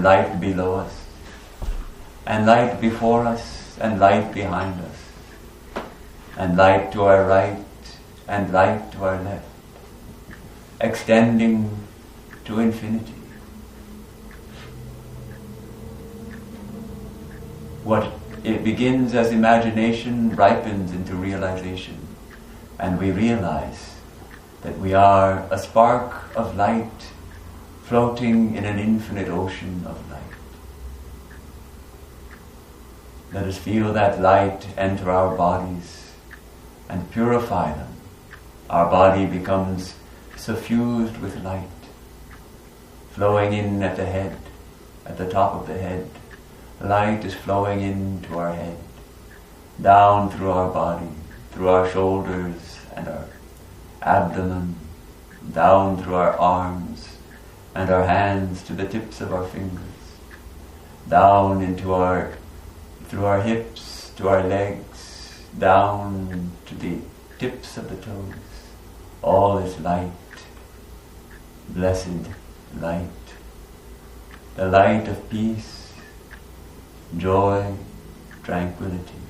light below us, and light before us, and light behind us, and light to our right, and light to our left, extending to infinity. What it begins as imagination ripens into realization, and we realize that we are a spark of light floating in an infinite ocean of light. Let us feel that light enter our bodies and purify them. Our body becomes suffused with light, flowing in at the head, at the top of the head. Light is flowing into our head, down through our body, through our shoulders and our abdomen, down through our arms and our hands to the tips of our fingers, down through our hips to our legs, down to the tips of the toes. All is light, blessed light, the light of peace, joy, tranquility.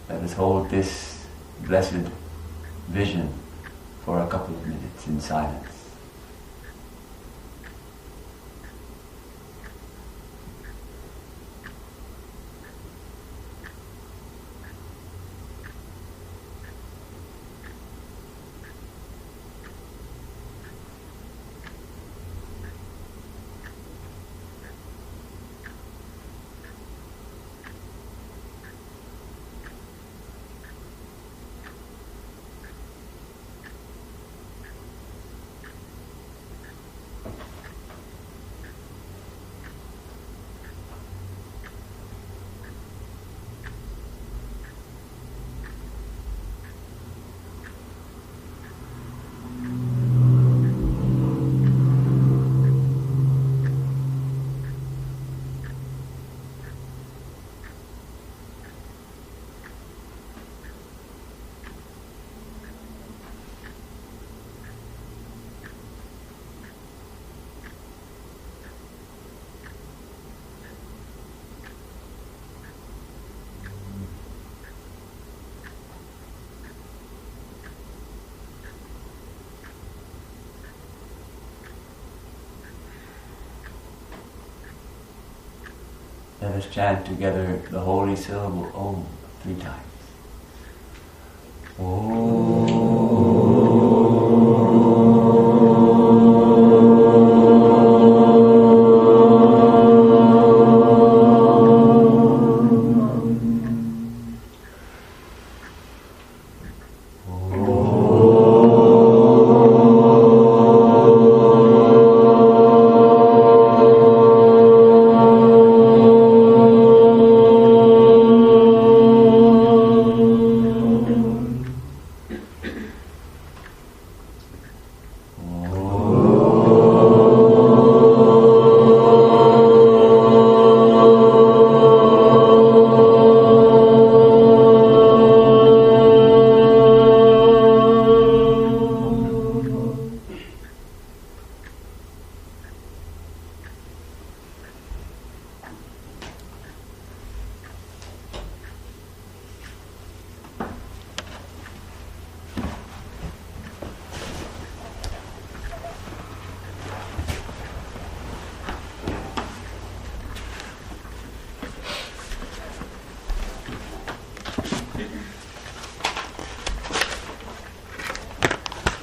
Let us hold this blessed vision for a couple of minutes in silence. Let us chant together the holy syllable Om 3 times. Om.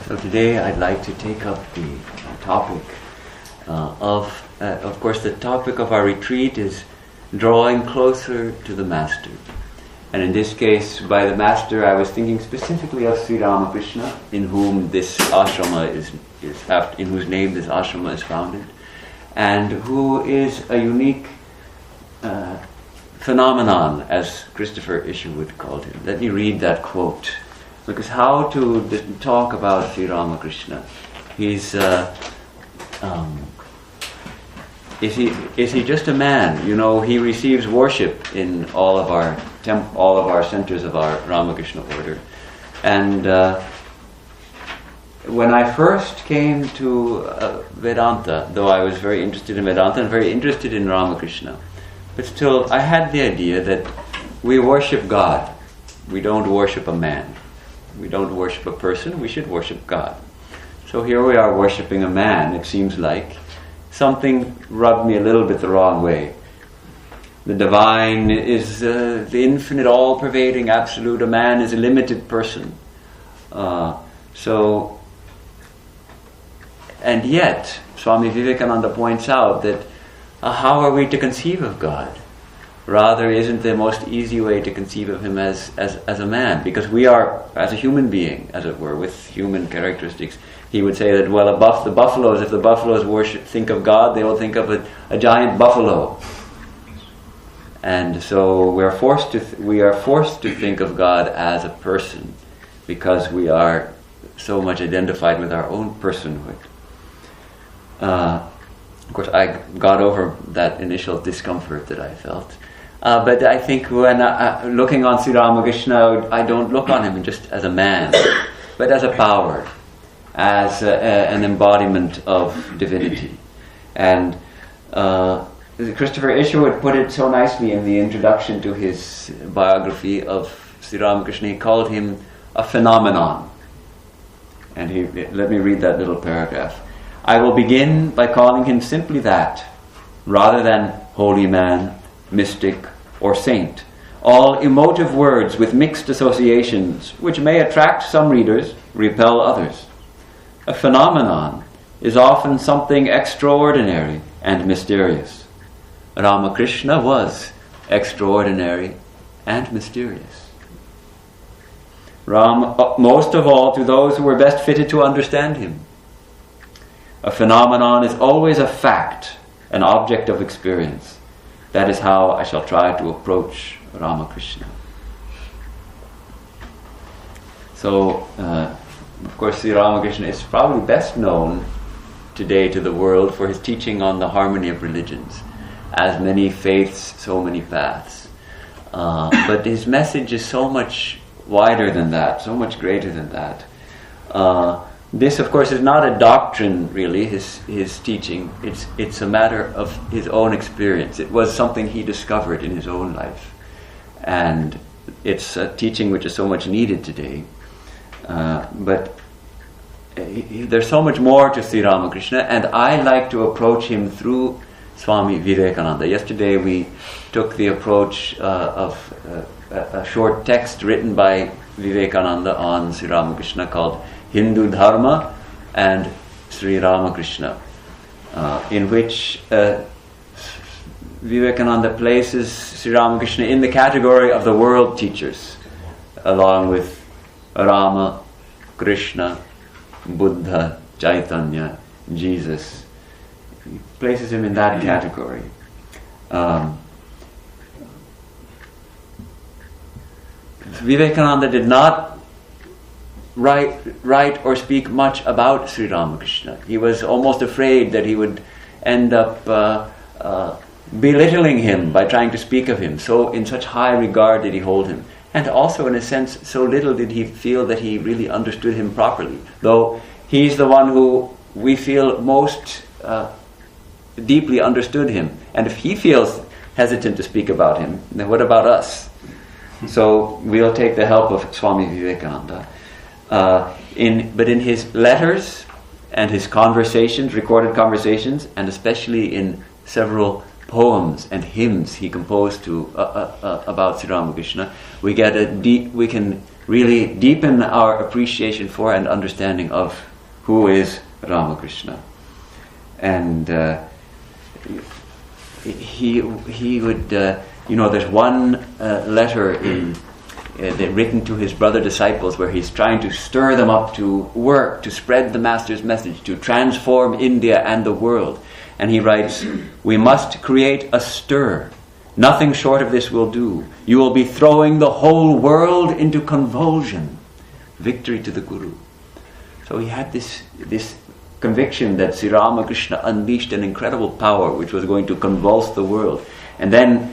So today I'd like to take up the topic of course the topic of our retreat is drawing closer to the Master. And in this case, by the Master, I was thinking specifically of Sri Ramakrishna, in whom this ashrama in whose name this ashrama is founded, and who is a unique phenomenon, as Christopher Isherwood called him. Let me read that quote. Because how to talk about Sri Ramakrishna? Is he just a man? You know, he receives worship in all of our centers of our Ramakrishna order, and when I first came to Vedanta, though I was very interested in Vedanta and very interested in Ramakrishna, but still I had the idea that we worship God. We don't worship a man. We don't worship a person. We should worship God. So here we are worshipping a man, it seems like. Something rubbed me a little bit the wrong way. The divine is the infinite, all-pervading absolute. A man is a limited person. And yet, Swami Vivekananda points out that how are we to conceive of God? Rather, isn't the most easy way to conceive of him as a man? Because we are, as a human being, as it were, with human characteristics. He would say that, well, above the buffaloes, if the buffaloes think of God, they will think of a giant buffalo. And so we are forced to think of God as a person, because we are so much identified with our own personhood. Of course, I got over that initial discomfort that I felt. But I think when looking on Sri Ramakrishna, I don't look on him just as a man, but as a power, as an embodiment of divinity. And Christopher Isherwood put it so nicely in the introduction to his biography of Sri Ramakrishna. He called him a phenomenon. And let me read that little paragraph. I will begin by calling him simply that, rather than holy man, mystic, or saint. All emotive words with mixed associations, which may attract some readers, repel others. A phenomenon is often something extraordinary and mysterious. Ramakrishna was extraordinary and mysterious. Most of all to those who were best fitted to understand him. A phenomenon is always a fact, an object of experience. That is how I shall try to approach Ramakrishna. So, of course, Sri Ramakrishna is probably best known today to the world for his teaching on the harmony of religions. As many faiths, so many paths. But his message is so much wider than that, so much greater than that. This, of course, is not a doctrine, really, his teaching. It's a matter of his own experience. It was something he discovered in his own life. And it's a teaching which is so much needed today. But there's so much more to Sri Ramakrishna, and I like to approach him through Swami Vivekananda. Yesterday we took the approach of a short text written by Vivekananda on Sri Ramakrishna called Hindu Dharma and Sri Ramakrishna, in which Vivekananda places Sri Ramakrishna in the category of the world teachers, along with Rama, Krishna, Buddha, Chaitanya, Jesus. He places him in that category. Vivekananda did not write or speak much about Sri Ramakrishna. He was almost afraid that he would end up belittling him by trying to speak of him. So in such high regard did he hold him. And also, in a sense, so little did he feel that he really understood him properly. Though he's the one who we feel most deeply understood him. And if he feels hesitant to speak about him, then what about us? So we'll take the help of Swami Vivekananda. But in his letters and his conversations, recorded conversations, and especially in several poems and hymns he composed about Sri Ramakrishna, we can really deepen our appreciation for and understanding of who is Ramakrishna. And he would, there's one letter written to his brother disciples where he's trying to stir them up to work, to spread the Master's message, to transform India and the world. And he writes, "We must create a stir. Nothing short of this will do. You will be throwing the whole world into convulsion. Victory to the Guru." So he had this conviction that Sri Ramakrishna unleashed an incredible power which was going to convulse the world. And then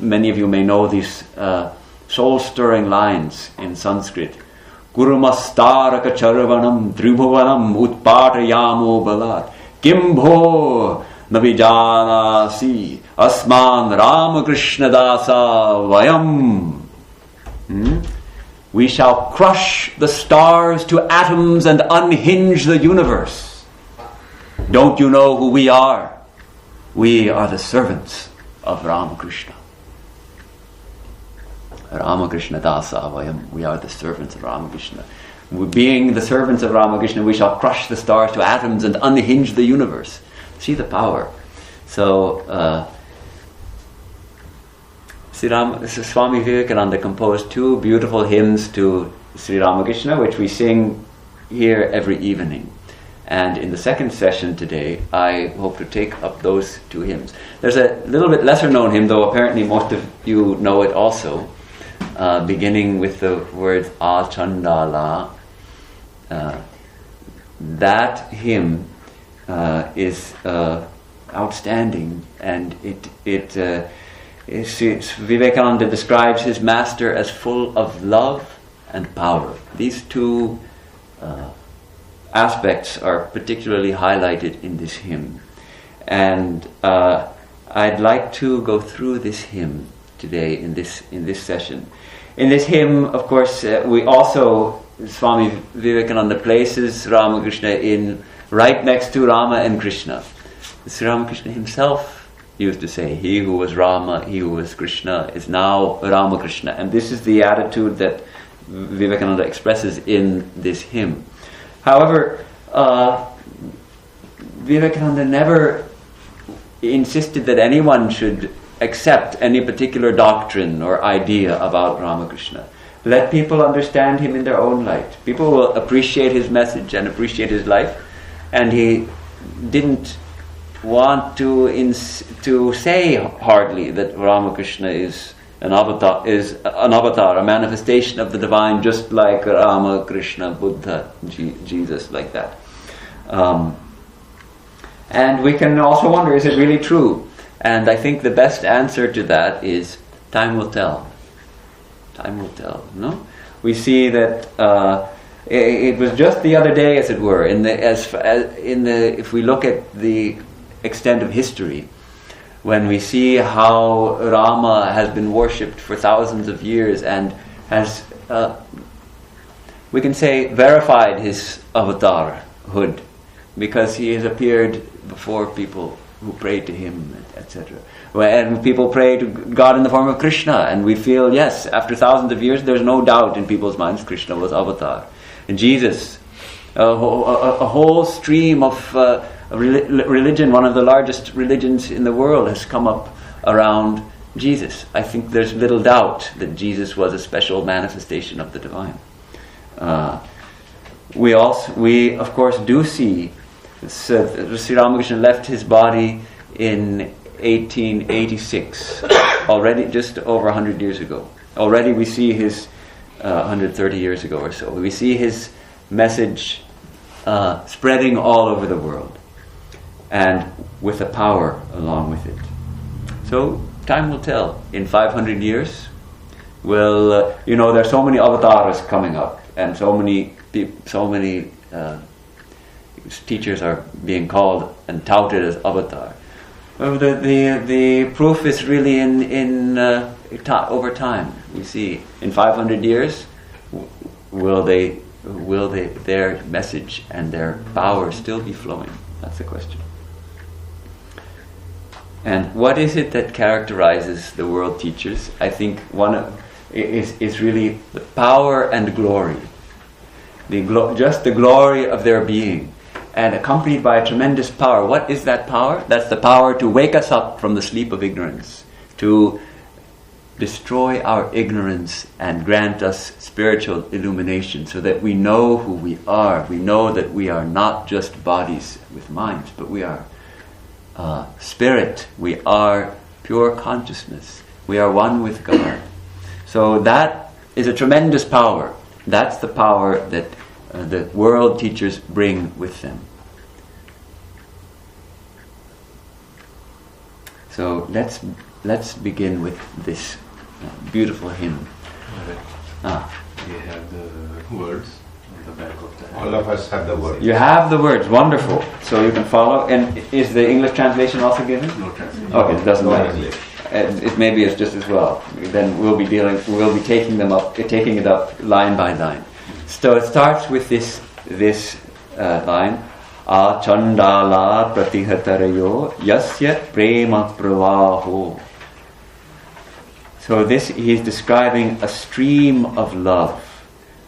many of you may know these soul-stirring lines in Sanskrit. Kurumastaraka charvanam tribhuvanam utpatayamo balat kimbho navijanasi asman Ramakrishna dasa vayam. We shall crush the stars to atoms and unhinge the universe. Don't you know who we are? We are the servants of Ramakrishna. Ramakrishna dasa vayam. We are the servants of Ramakrishna. Being the servants of Ramakrishna, we shall crush the stars to atoms and unhinge the universe. See the power. So, Swami Vivekananda composed 2 beautiful hymns to Sri Ramakrishna, which we sing here every evening. And in the second session today, I hope to take up those 2 hymns. There's a little bit lesser known hymn, though apparently most of you know it also, beginning with the words Achandala. That hymn is outstanding, and Vivekananda describes his master as full of love and power. These 2 aspects are particularly highlighted in this hymn. And I'd like to go through this hymn today in this session. In this hymn, of course, we also, Swami Vivekananda places Ramakrishna in right next to Rama and Krishna. Sri Ramakrishna himself used to say, he who was Rama, he who was Krishna, is now Ramakrishna. And this is the attitude that Vivekananda expresses in this hymn. However, Vivekananda never insisted that anyone should accept any particular doctrine or idea about Ramakrishna. Let people understand him in their own light. People will appreciate his message and appreciate his life. And he didn't want to say hardly that Ramakrishna is an avatar, a manifestation of the divine, just like Rama, Krishna, Buddha, Jesus, like that. And we can also wonder, is it really true? And I think the best answer to that is time will tell. Time will tell. No, we see that it was just the other day, as it were, if we look at the extent of history, when we see how Rama has been worshipped for thousands of years and has, we can say, verified his avatarhood, because he has appeared before people who pray to him, etc. And people pray to God in the form of Krishna, and we feel, yes, after thousands of years, there's no doubt in people's minds Krishna was avatar. And Jesus, a whole stream of religion, one of the largest religions in the world, has come up around Jesus. I think there's little doubt that Jesus was a special manifestation of the divine. We of course do see Sri Ramakrishna left his body in 1886, already just over 100 years ago. Already we see his 130 years ago or so. We see his message spreading all over the world, and with a power along with it. So time will tell. In 500 years, there's so many avatars coming up, and so many teachers are being called and touted as avatar. Well, the proof is really over time. We see in 500 years, will their message and their power still be flowing? That's the question. And what is it that characterizes the world teachers? I think is really the power and glory. Just the glory of their being, and accompanied by a tremendous power. What is that power? That's the power to wake us up from the sleep of ignorance, to destroy our ignorance and grant us spiritual illumination, so that we know who we are. We know that we are not just bodies with minds, but we are spirit. We are pure consciousness. We are one with God. So that is a tremendous power. That's the power that the world teachers bring with them. So let's begin with this beautiful hymn. We have the words on the back of the hand. All of us have the words. You have the words, wonderful. So you can follow. And is the English translation also given? No translation. Okay, it doesn't matter. English. It maybe it's just as well. Then we'll be taking it up line by line. So it starts with this line. A chandala pratihatarayo yasya prema pravaho. So he's describing a stream of love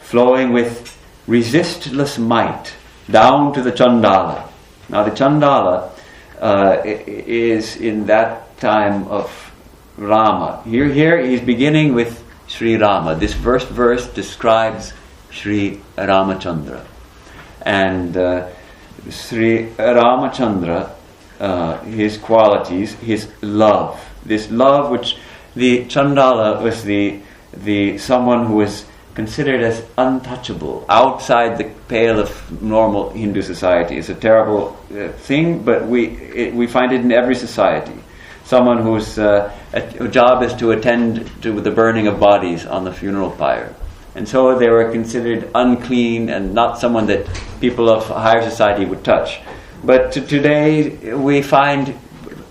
flowing with resistless might down to the chandala. Now the chandala is in that time of Rama. Here he's beginning with Sri Rama. This first verse describes Sri Ramachandra. And Sri Ramachandra, his qualities, his love. This love which the Chandala was the someone who was considered as untouchable, outside the pale of normal Hindu society. It's a terrible thing, but we find it in every society. Someone whose job is to attend to the burning of bodies on the funeral pyre. And so they were considered unclean and not someone that people of higher society would touch. But today we find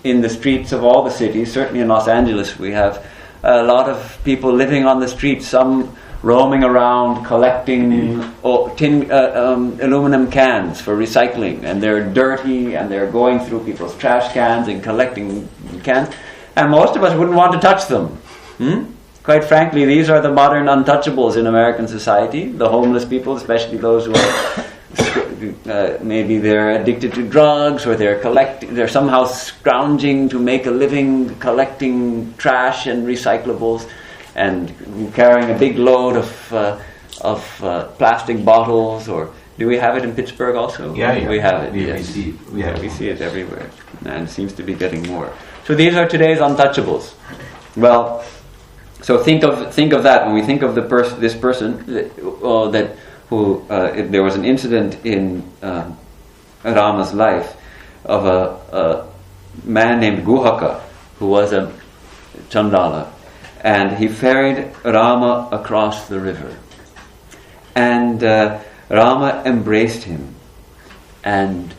in the streets of all the cities, certainly in Los Angeles, we have a lot of people living on the streets, some roaming around collecting aluminum cans for recycling, and they're dirty and they're going through people's trash cans and collecting cans, and most of us wouldn't want to touch them. Quite frankly, these are the modern untouchables in American society, the homeless people, especially those who are maybe they're addicted to drugs, or they're somehow scrounging to make a living collecting trash and recyclables, and carrying a big load of plastic bottles. Or do we have it in Pittsburgh also? Yeah. We have it. We see it everywhere, and it seems to be getting more. So these are today's untouchables. Well, so think of that when we think of this person there was an incident in Rama's life of a man named Guhaka who was a Chandala, and he ferried Rama across the river, and Rama embraced him and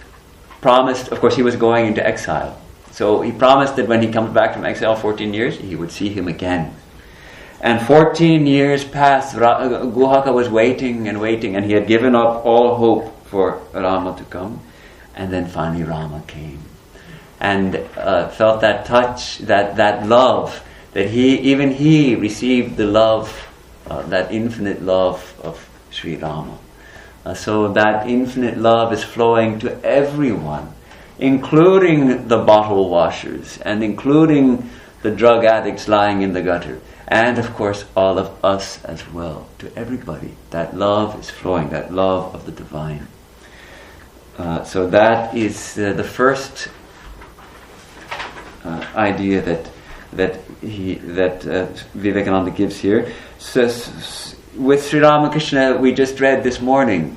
promised. Of course, he was going into exile, so he promised that when he comes back from exile, 14 years, he would see him again. And 14 years passed. Guhaka was waiting, and he had given up all hope for Rama to come. And then finally Rama came, and felt that touch, that love, that he received the love, that infinite love of Sri Rama. So that infinite love is flowing to everyone, including the bottle washers, and including the drug addicts lying in the gutter. And of course all of us as well, to everybody. That love is flowing, that love of the divine. So that is the first idea that Vivekananda gives here. So, with Sri Ramakrishna, we just read this morning,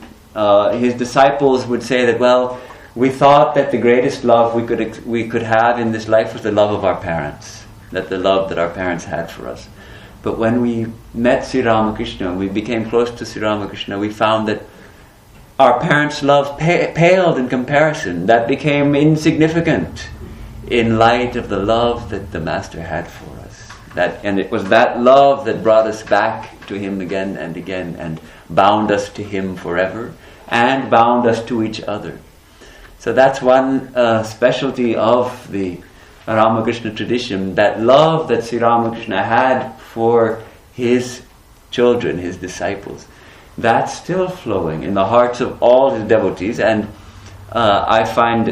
his disciples would say that, well, we thought that the greatest love we could have in this life was the love of our parents, that the love that our parents had for us. But when we met Sri Ramakrishna, we became close to Sri Ramakrishna, we found that our parents' love paled in comparison. That became insignificant in light of the love that the Master had for us. And it was that love that brought us back to him again and again, and bound us to him forever, and bound us to each other. So that's one specialty of the Ramakrishna tradition, that love that Sri Ramakrishna had for his children, his disciples. That's still flowing in the hearts of all his devotees, and I find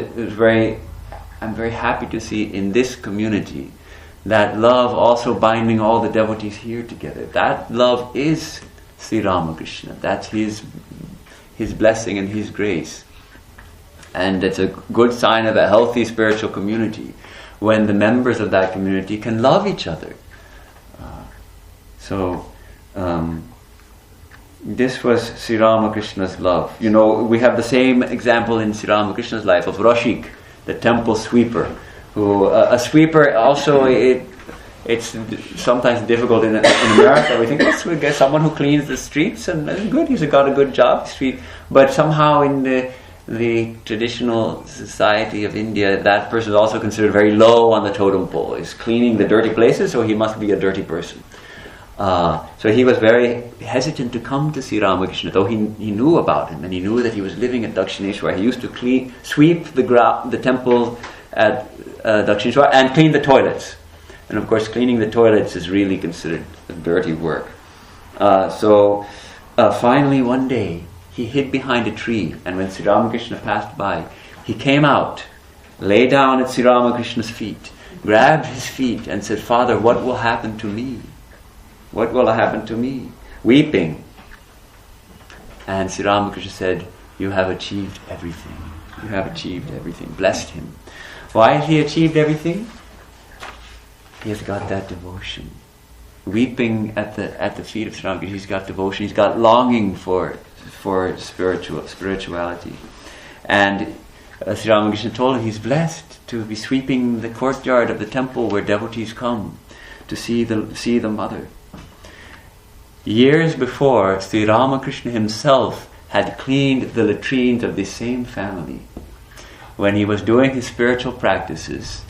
I'm very happy to see in this community that love also binding all the devotees here together. That love is Sri Ramakrishna. That's his blessing and his grace. And it's a good sign of a healthy spiritual community when the members of that community can love each other. This was Sri Ramakrishna's love. You know, we have the same example in Sri Ramakrishna's life of Rashik, the temple sweeper, who a sweeper also it's sometimes difficult in America. We think, yes, we get someone who cleans the streets, and that's good. He's got a good job, street. But somehow in the traditional society of India, that person is also considered very low on the totem pole. He's cleaning the dirty places, so he must be a dirty person. So he was very hesitant to come to see Ramakrishna, though he knew about him, and he knew that he was living at Dakshineshwar. He used to sweep the temple at Dakshineshwar and clean the toilets. And of course, cleaning the toilets is really considered dirty work. So finally one day, he hid behind a tree, and when Sri Ramakrishna passed by, he came out, lay down at Sri Ramakrishna's feet, grabbed his feet and said, "Father, what will happen to me? What will happen to me?" Weeping. And Sri Ramakrishna said, "You have achieved everything. You have achieved everything." Blessed him. Why has he achieved everything? He has got that devotion. Weeping at the feet of Sri Ramakrishna, he's got devotion. He's got longing for spirituality. And Sri Ramakrishna told him he's blessed to be sweeping the courtyard of the temple where devotees come to see the mother. Years before, Sri Ramakrishna himself had cleaned the latrines of the same family. When he was doing his spiritual practices,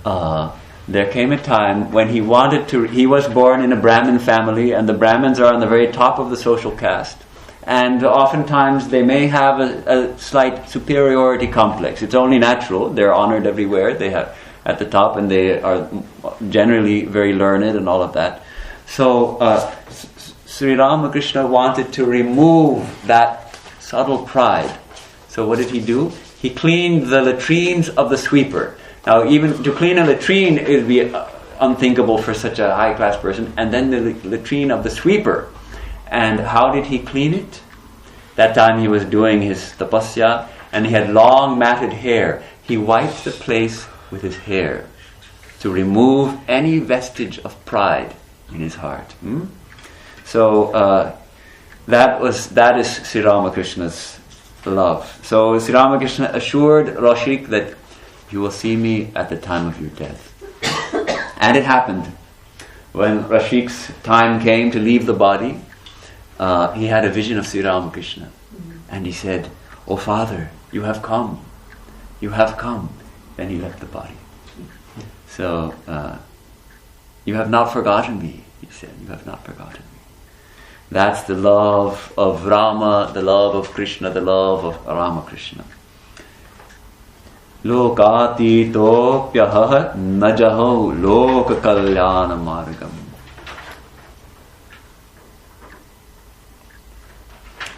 there came a time when he was born in a Brahmin family, and the Brahmins are on the very top of the social caste. And oftentimes they may have a slight superiority complex. It's only natural. They're honored everywhere. They have at the top, and they are generally very learned and all of that. So Sri Ramakrishna wanted to remove that subtle pride. So what did he do? He cleaned the latrines of the sweeper. Now, even to clean a latrine, it would be unthinkable for such a high-class person. And then the latrine of the sweeper. And how did he clean it? That time he was doing his tapasya, and he had long matted hair. He wiped the place with his hair to remove any vestige of pride in his heart. So that is Sri Ramakrishna's love. So Sri Ramakrishna assured Rashik that you will see me at the time of your death. And it happened. When Rashik's time came to leave the body, he had a vision of Sri Ramakrishna. And he said, "Oh Father, you have come. You have come." Then he left the body. So, you have not forgotten me, he said. You have not forgotten me. That's the love of Rama, the love of Krishna, the love of Ramakrishna. Lokatito pyaha najaho loka kalyana margam.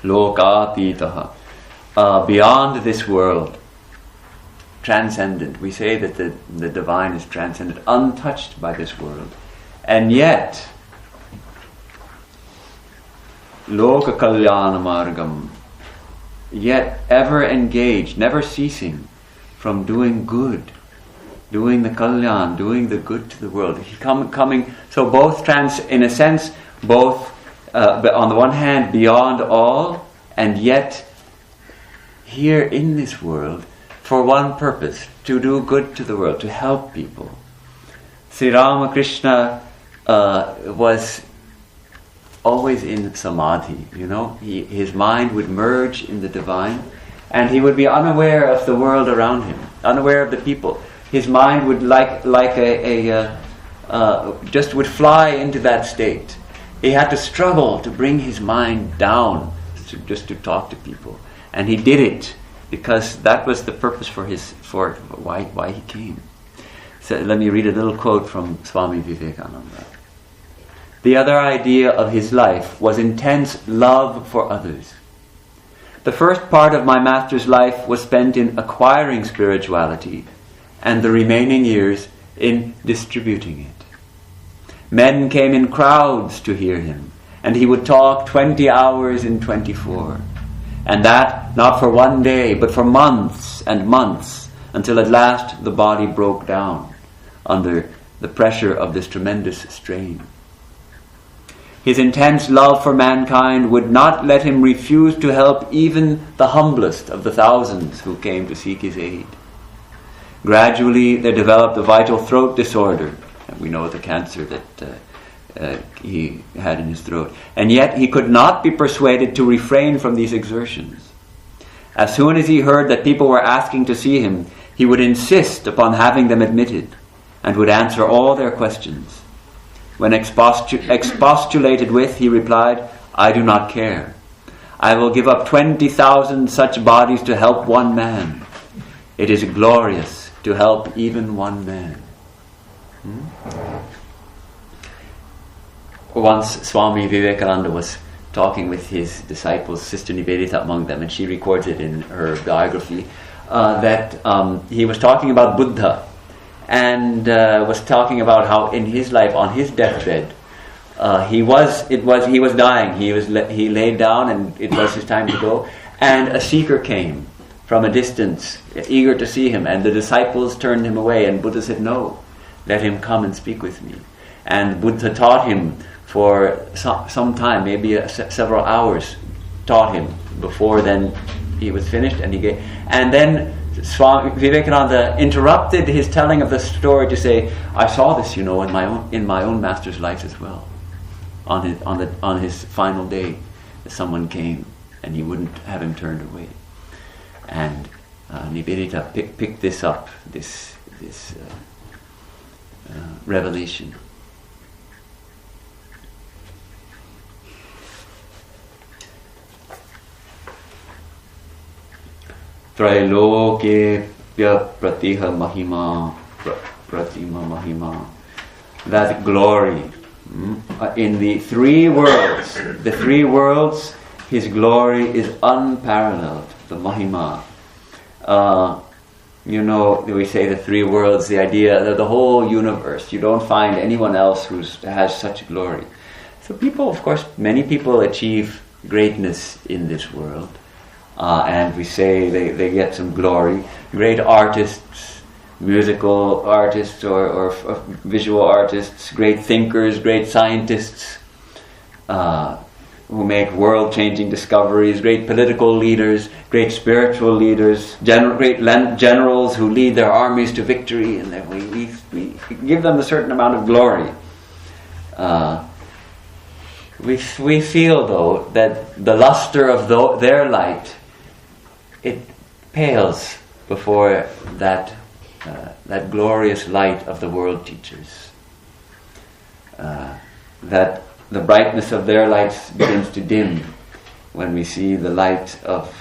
Lokatitaha. Beyond this world. Transcendent. We say that the divine is transcendent, untouched by this world. And yet, Loka Kalyana Margam, yet ever engaged, never ceasing from doing good, doing the Kalyan, doing the good to the world. Coming, so both in a sense, both on the one hand beyond all, and yet here in this world, for one purpose, to do good to the world, to help people. Sri Ramakrishna was always in samadhi, his mind would merge in the divine, and he would be unaware of the world around him, unaware of the people. His mind would just would fly into that state. He had to struggle to bring his mind down, just to talk to people, and he did it. Because that was the purpose for why he came. So let me read a little quote from Swami Vivekananda. The other idea of his life was intense love for others. The first part of my master's life was spent in acquiring spirituality, and the remaining years in distributing it. Men came in crowds to hear him, and he would talk 20 hours in 24. And that not for one day, but for months and months, until at last the body broke down under the pressure of this tremendous strain. His intense love for mankind would not let him refuse to help even the humblest of the thousands who came to seek his aid. Gradually there developed a vital throat disorder, We know the cancer that he had in his throat. And yet he could not be persuaded to refrain from these exertions. As soon as he heard that people were asking to see him, he would insist upon having them admitted and would answer all their questions. When expostulated with, he replied, "I do not care. I will give up 20,000 such bodies to help one man. It is glorious to help even one man." Once Swami Vivekananda was talking with his disciples, Sister Nivedita among them, and she records it in her biography, that he was talking about Buddha, and was talking about how in his life, on his deathbed, he was dying. He laid down, and it was his time to go. And a seeker came from a distance, eager to see him, and the disciples turned him away. And Buddha said, "No, let him come and speak with me." And Buddha taught him for some time, maybe several hours, taught him. Before then, he was finished, and then Swami Vivekananda interrupted his telling of the story to say, "I saw this, in my own master's life as well. On his final day, someone came, and he wouldn't have him turned away." And Nivedita picked this up, this revelation. Trailoke pratiha mahima pratima mahima. That glory in the three worlds, his glory is unparalleled. The mahima. We say the three worlds, the idea that the whole universe, you don't find anyone else who has such glory. So many people achieve greatness in this world. And we say they get some glory. Great artists, musical artists or visual artists, great thinkers, great scientists who make world-changing discoveries, great political leaders, great spiritual leaders, great generals who lead their armies to victory, and then we give them a certain amount of glory. We feel, though, that the luster of their light, it pales before that glorious light of the world teachers. That the brightness of their lights begins to dim when we see the light of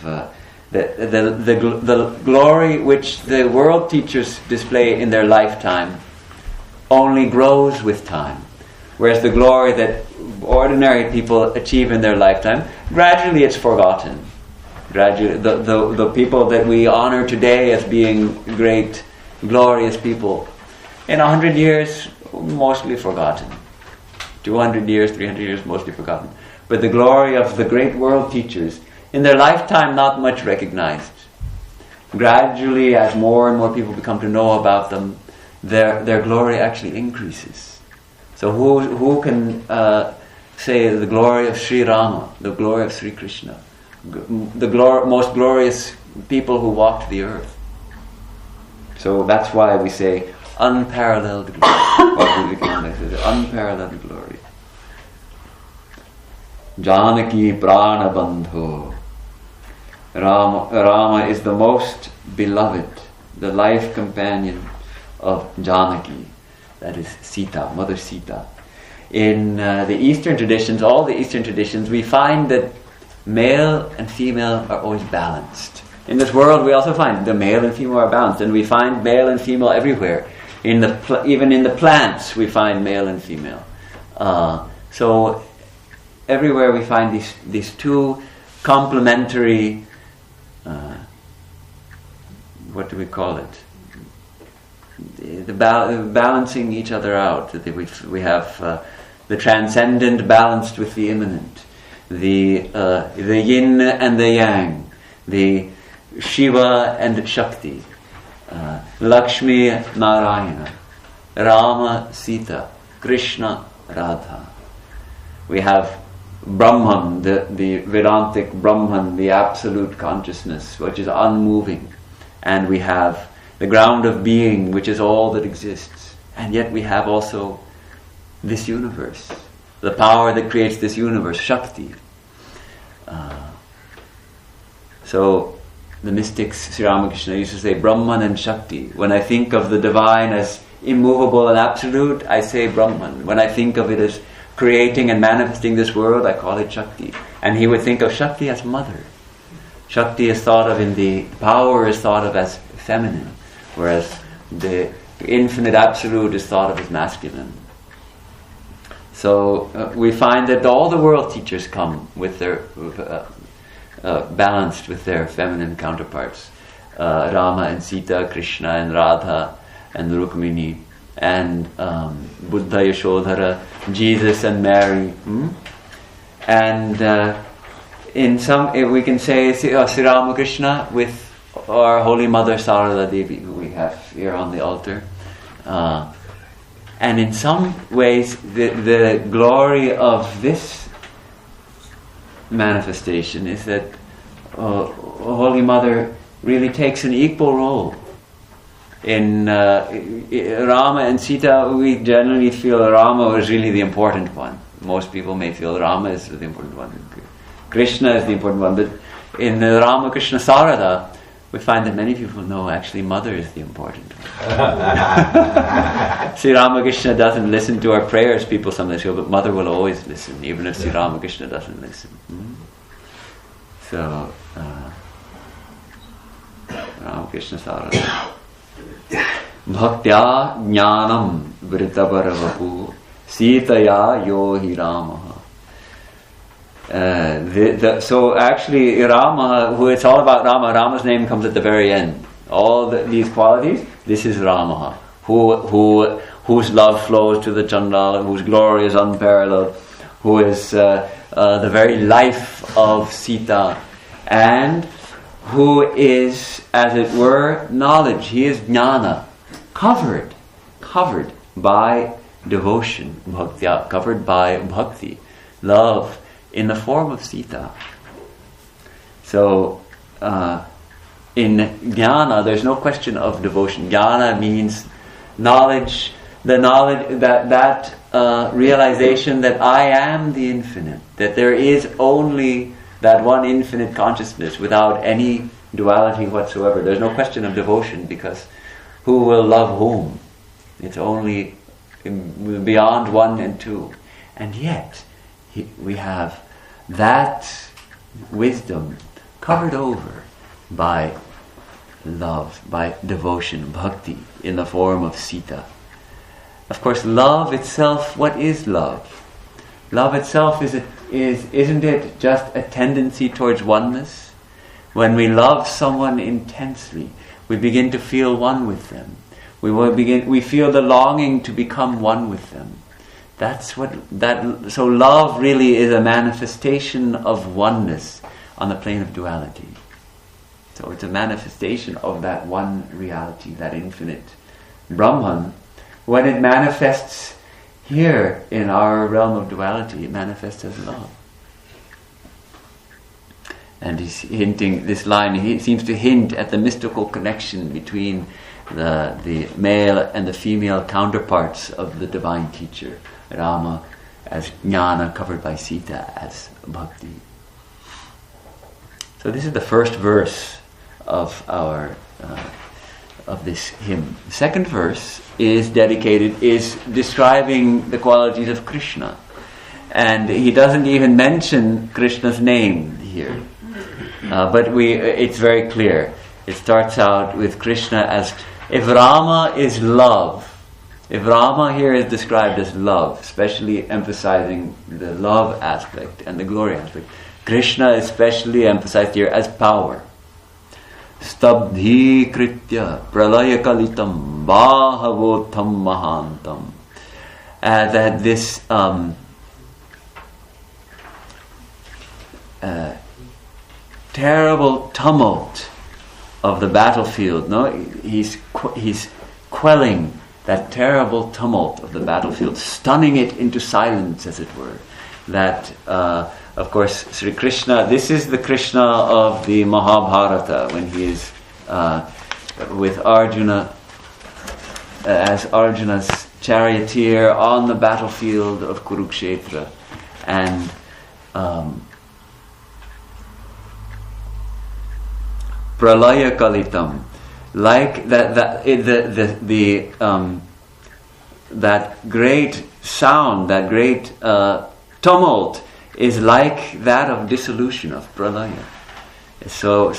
the glory which the world teachers display in their lifetime only grows with time, whereas the glory that ordinary people achieve in their lifetime, gradually it's forgotten. Gradually, the people that we honor today as being great, glorious people, in 100 years, mostly forgotten. 200 years, 300 years, mostly forgotten. But the glory of the great world teachers, in their lifetime, not much recognized. Gradually, as more and more people become to know about them, their glory actually increases. So who can say the glory of Sri Rama, the glory of Sri Krishna, the most glorious people who walked the earth? So that's why we say unparalleled glory. Unparalleled glory. Janaki Prana Bandho. Rama is the most beloved, the life companion of Janaki. That is Sita, Mother Sita. In the Eastern traditions, all the Eastern traditions, we find that male and female are always balanced. In this world, we also find the male and female are balanced, and we find male and female everywhere. Even in the plants, we find male and female. So everywhere we find these two complementary. What do we call it? The balancing each other out. We have the transcendent balanced with the immanent, the yin and the yang, the Shiva and Shakti, Lakshmi Narayana, Rama Sita, Krishna Radha. We have Brahman, the Vedantic Brahman, the absolute consciousness, which is unmoving, and we have the ground of being, which is all that exists, And yet we have also this universe, the power that creates this universe, Shakti. So the mystics, Sri Ramakrishna used to say Brahman and Shakti. When I think of the divine as immovable and absolute, I say Brahman. When I think of it as creating and manifesting this world, I call it Shakti. And he would think of Shakti as mother. Shakti is thought of power is thought of as feminine, whereas the infinite absolute is thought of as masculine. So we find that all the world teachers come with their balanced with their feminine counterparts. Rama and Sita, Krishna and Radha and Rukmini, and Buddha, Yashodhara, Jesus and Mary. And in some, we can say Sri Ramakrishna with our Holy Mother Sarada Devi, who we have here on the altar. And in some ways, the glory of this manifestation is that Holy Mother really takes an equal role. In Rama and Sita, we generally feel Rama was really the important one. Most people may feel Rama is the important one. Krishna is the important one. But in the Ramakrishna Sarada, we find that many people know actually Mother is the important one. Sri Ramakrishna doesn't listen to our prayers, people sometimes feel, but Mother will always listen, even if Sri Ramakrishna doesn't listen. So, Ramakrishna Sarada. Bhaktya jnanam vritabharavapu sitaya yohi Ramaha. So actually Rama, who it's all about Rama's name comes at the very end. All these qualities, this is Rama, whose love flows to the Chandala, whose glory is unparalleled, who is the very life of Sita, and who is, as it were, knowledge. He is jnana, covered by devotion, bhaktya, covered by bhakti, love, in the form of Sita. So, in jnana, there's no question of devotion. Jnana means knowledge, the knowledge that realization that I am the infinite, that there is only that one infinite consciousness without any duality whatsoever. There's no question of devotion, because who will love whom? It's only beyond one and two. And yet, we have that wisdom covered over by love, by devotion, bhakti, in the form of Sita. Of course, love itself, what is love? Love itself isn't it just a tendency towards oneness? When we love someone intensely, we begin to feel one with them. We feel the longing to become one with them. So love really is a manifestation of oneness on the plane of duality. So it's a manifestation of that one reality, that infinite Brahman. When it manifests here in our realm of duality, it manifests as love. And he's hinting, this line, he seems to hint at the mystical connection between the male and the female counterparts of the divine teacher. Rama as jnana, covered by Sita as bhakti. So this is the first verse of our of this hymn. The second verse is describing the qualities of Krishna, and he doesn't even mention Krishna's name here, but it's very clear. It starts out with Krishna as, if Rama is love, if Rama here is described as love, especially emphasizing the love aspect and the glory aspect, Krishna is especially emphasized here as power. Stabdhi kritya pralaya kalitam bahavotham mahantam. That this terrible tumult of the battlefield, he's quelling that terrible tumult of the battlefield, stunning it into silence, as it were. That, of course, Sri Krishna, this is the Krishna of the Mahabharata, when he is with Arjuna, as Arjuna's charioteer on the battlefield of Kurukshetra, and pralaya kalitam, like that great sound, that great tumult is like that of dissolution, of pralaya. It's so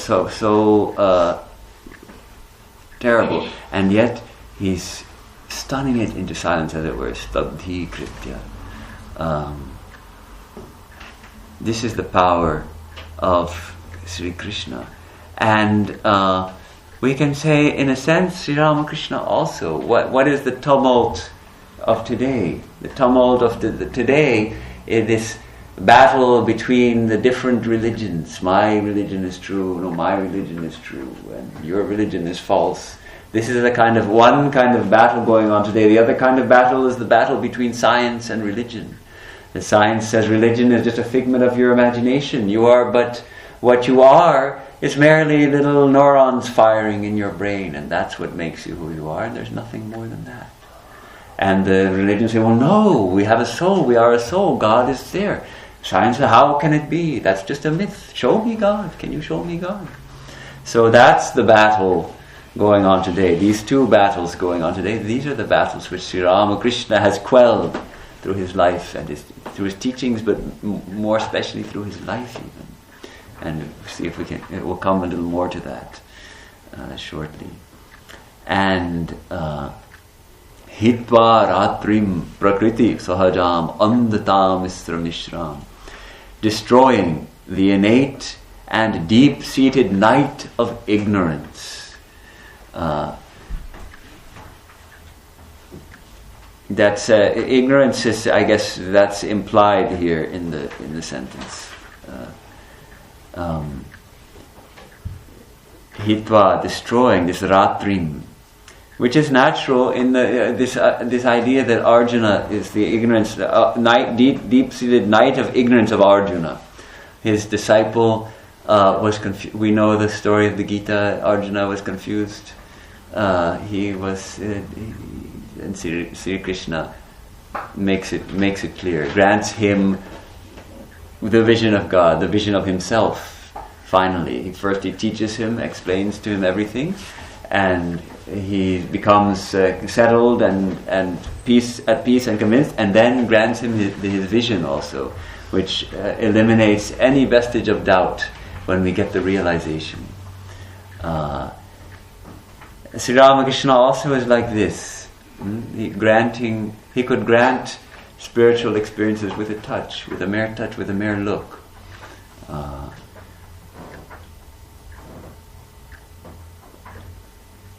terrible, and yet he's stunning it into silence, as it were. Stabdhi kritya. This is the power of Sri Krishna, and we can say, in a sense, Sri Ramakrishna also. What is the tumult of today? The tumult of today is this battle between the different religions. My religion is true, no, my religion is true, and your religion is false. This is one kind of battle going on today. The other kind of battle is the battle between science and religion. The science says religion is just a figment of your imagination. You are but what you are is merely little neurons firing in your brain, and that's what makes you who you are, and there's nothing more than that. And the religions say, well, no, we have a soul, we are a soul, God is there. Science says, how can it be? That's just a myth. Show me God. Can you show me God? So that's the battle going on today. These two battles going on today, these are the battles which Sri Ramakrishna has quelled through his life and through his teachings, but more especially through his life even. And see if it will come a little more to that shortly. And hitva ratrim prakriti sahajam andatam istra mishram, destroying the innate and deep-seated night of ignorance. That's ignorance is, I guess, that's implied here in the sentence. Hitva, destroying this ratrim, which is natural in this idea that Arjuna is the ignorance, deep-seated night of ignorance of Arjuna. His disciple was confused. We know the story of the Gita. Arjuna was confused. He was, and Sri Krishna makes it clear, grants him the vision of God, the vision of himself. Finally, first he teaches him, explains to him everything, and he becomes settled and at peace and convinced, and then grants him his vision also, which eliminates any vestige of doubt when we get the realization. Sri Ramakrishna also is like this. He could grant spiritual experiences with a touch, with a mere look.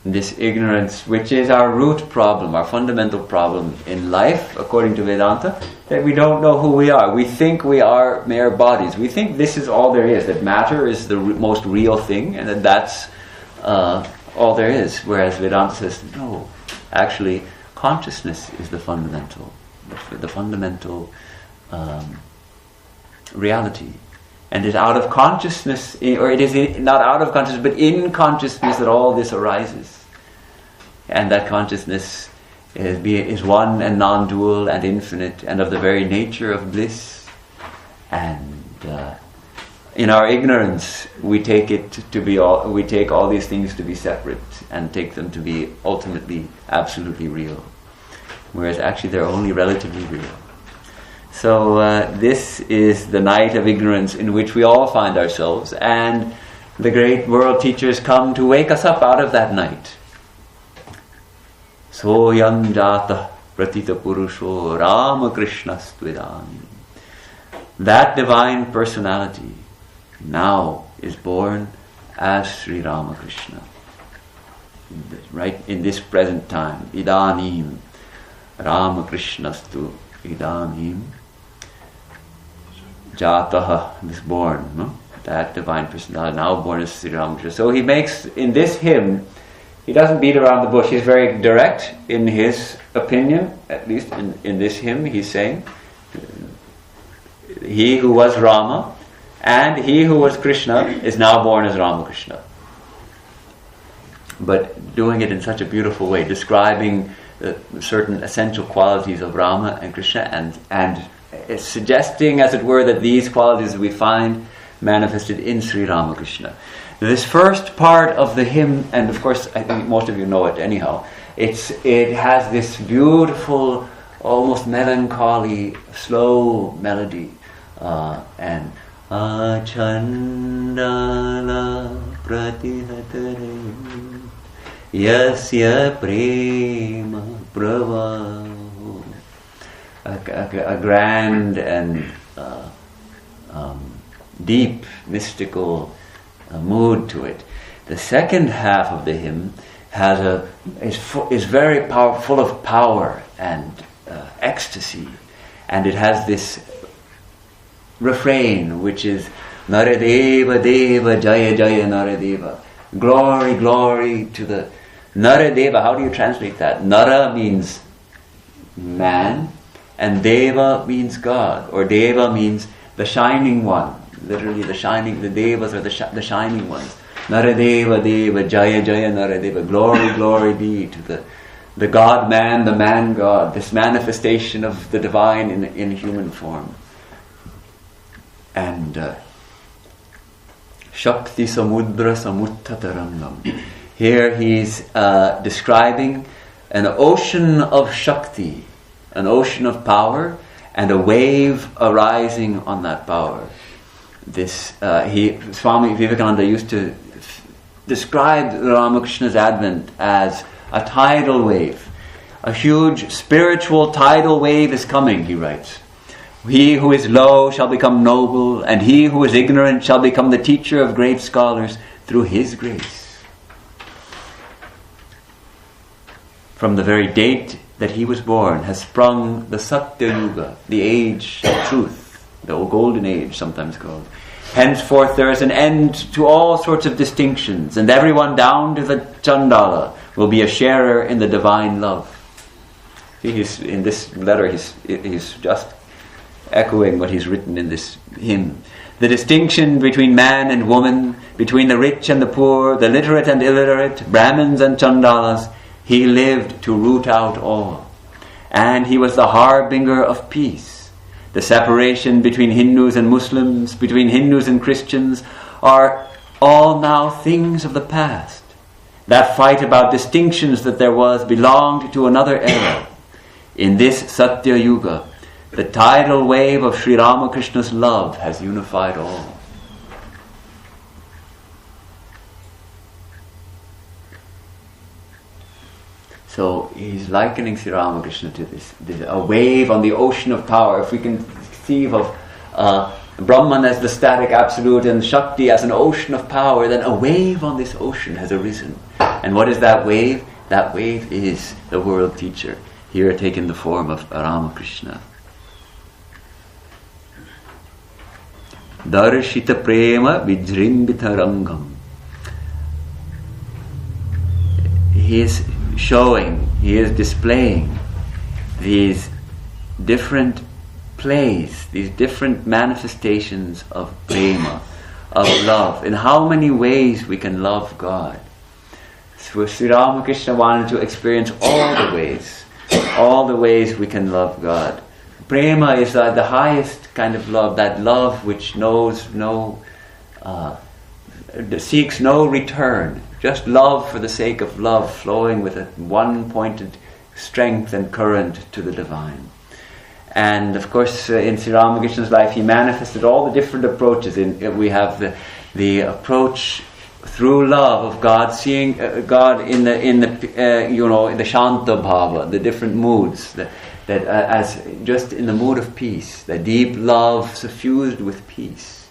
This ignorance, which is our root problem, our fundamental problem in life, according to Vedanta, that we don't know who we are. We think we are mere bodies. We think this is all there is, that matter is the most real thing, and that that's all there is. Whereas Vedanta says, no, actually, consciousness is the fundamental reality. And it's out of consciousness, or it is not out of consciousness, but in consciousness that all this arises. And that consciousness is one and non-dual and infinite, and of the very nature of bliss. And in our ignorance, we take all these things to be separate and take them to be ultimately, absolutely real, whereas actually they're only relatively real. So this is the night of ignorance in which we all find ourselves, and the great world teachers come to wake us up out of that night. Soyam jata pratita purusho Ramakrishnas Tvidani. That divine personality now is born as Sri Ramakrishna. Right in this present time. Idanim Ramakrishnastu Idanim Jataha, is born, no? That divine personality, now born as Sri Ramakrishna. So he makes, in this hymn, he doesn't beat around the bush. He's very direct in his opinion, at least in this hymn he's saying, he who was Rama and he who was Krishna is now born as Ramakrishna. But doing it in such a beautiful way, describing certain essential qualities of Rama and Krishna, and suggesting, as it were, that these qualities we find manifested in Sri Ramakrishna. This first part of the hymn, and of course I think most of you know it anyhow, it has this beautiful, almost melancholy, slow melody, and Achandala Pratihatare Yasya Prema Pravaho, a grand and deep mystical mood to it. The second half of the hymn is very full of power and ecstasy, and it has this refrain which is Naradeva Deva Jaya Jaya Naradeva. Glory, glory to the Naradeva. How do you translate that? Nara means man, and Deva means God, or Deva means the shining one. Literally the Devas are the shining ones. Naradeva Deva Jaya Jaya Naradeva. Glory, glory be to the God man, the man God, this manifestation of the divine in human form. And Shakti Samudra Samuttatarangam. Here he's describing an ocean of Shakti, an ocean of power, and a wave arising on that power. This Swami Vivekananda used to describe Ramakrishna's advent as a tidal wave. A huge spiritual tidal wave is coming, he writes. He who is low shall become noble, and he who is ignorant shall become the teacher of great scholars through his grace. From the very date that he was born has sprung the Satya Yuga, the age of truth, the golden age sometimes called. Henceforth there is an end to all sorts of distinctions, and everyone down to the Chandala will be a sharer in the divine love. See, in this letter he's just echoing what he's written in this hymn. The distinction between man and woman, between the rich and the poor, the literate and illiterate, Brahmins and Chandalas, he lived to root out all. And he was the harbinger of peace. The separation between Hindus and Muslims, between Hindus and Christians, are all now things of the past. That fight about distinctions that there was belonged to another era. In this Satya Yuga, the tidal wave of Sri Ramakrishna's love has unified all. So he's likening Sri Ramakrishna to this a wave on the ocean of power. If we can conceive of Brahman as the static absolute and Shakti as an ocean of power, then a wave on this ocean has arisen. And what is that wave? That wave is the world teacher, here taken the form of Ramakrishna. Darshita prema vijrimbita rangam. He is showing, he is displaying these different plays, these different manifestations of prema, of love, in how many ways we can love God. So Sri Ramakrishna wanted to experience all the ways we can love God. Prema is the highest kind of love, that love which knows seeks no return, just love for the sake of love, flowing with a one-pointed strength and current to the divine. And of course, in Sri Ramakrishna's life, he manifested all the different approaches. We have the approach through love of God, seeing God in the Shanta Bhava, the different moods, that as just in the mood of peace, the deep love suffused with peace.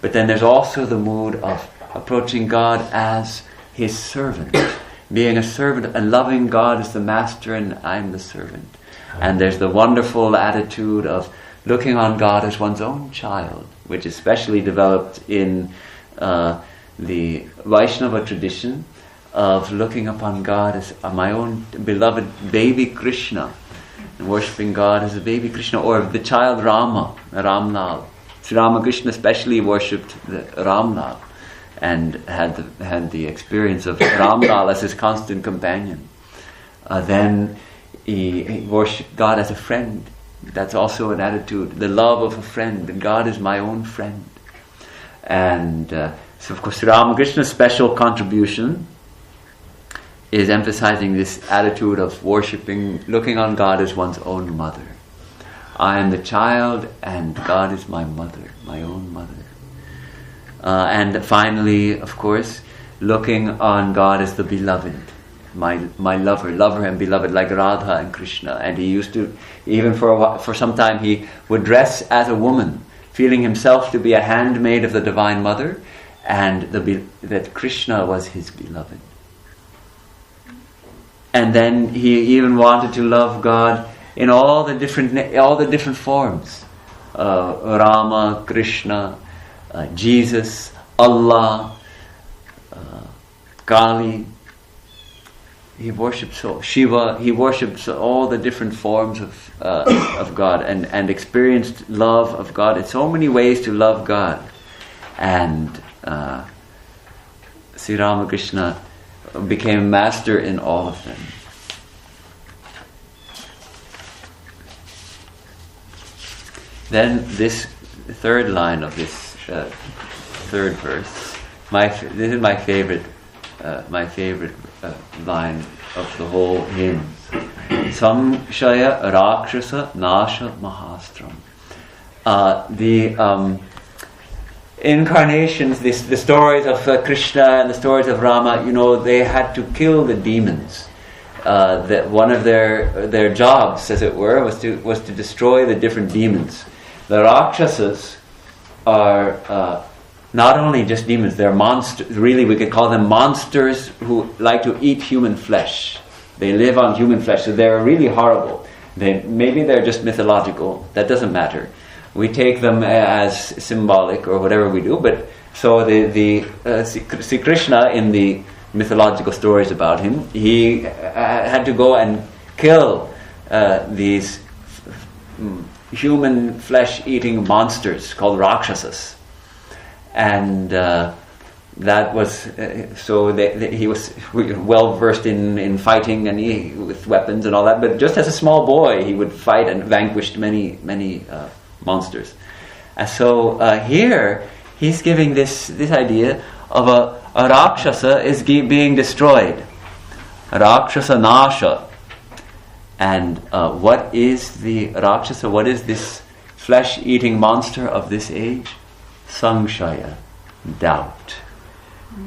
But then there's also the mood of approaching God as his servant, being a servant and loving God as the master and I'm the servant. And there's the wonderful attitude of looking on God as one's own child, which is especially developed in the Vaishnava tradition of looking upon God as my own beloved baby Krishna, and worshipping God as a baby Krishna, or the child Rama, Ramlal. Sri Ramakrishna especially worshipped the Ramlal and had the experience of Ramlal as his constant companion. Then he worshipped God as a friend. That's also an attitude, the love of a friend, that God is my own friend. And so of course Ramakrishna's special contribution is emphasizing this attitude of worshipping, looking on God as one's own mother. I am the child and God is my mother, my own mother. And finally, of course, looking on God as the beloved, my lover and beloved, like Radha and Krishna. And he used to, even for some time, he would dress as a woman, feeling himself to be a handmaid of the Divine Mother, and that Krishna was his beloved. And then he even wanted to love God in all the different forms. Rama, Krishna, Jesus, Allah, Kali. He worshipped Shiva. He worshipped all the different forms of God and experienced love of God. In so many ways to love God. And Sri Ramakrishna became master in all of them. Then this third line of this third verse, this is my favorite line of the whole hymn. Samshaya Rakshasa Nasha Mahastram. The incarnations, the stories of Krishna and the stories of Rama, they had to kill the demons. That one of their jobs, as it were, was to destroy the different demons. The Rakshasas are not only just demons, they're monsters. Really, we could call them monsters who like to eat human flesh. They live on human flesh, so they're really horrible. Maybe they're just mythological. That doesn't matter. We take them as symbolic or whatever we do. But so Sri Krishna, in the mythological stories about him, he had to go and kill these human flesh-eating monsters called Rakshasas. And that was he was well versed in fighting and with weapons and all that. But just as a small boy, he would fight and vanquished many monsters. And so here he's giving this idea of a Rakshasa is being destroyed, Rakshasa Nasha. And what is the Rakshasa? What is this flesh-eating monster of this age? Samshaya, doubt.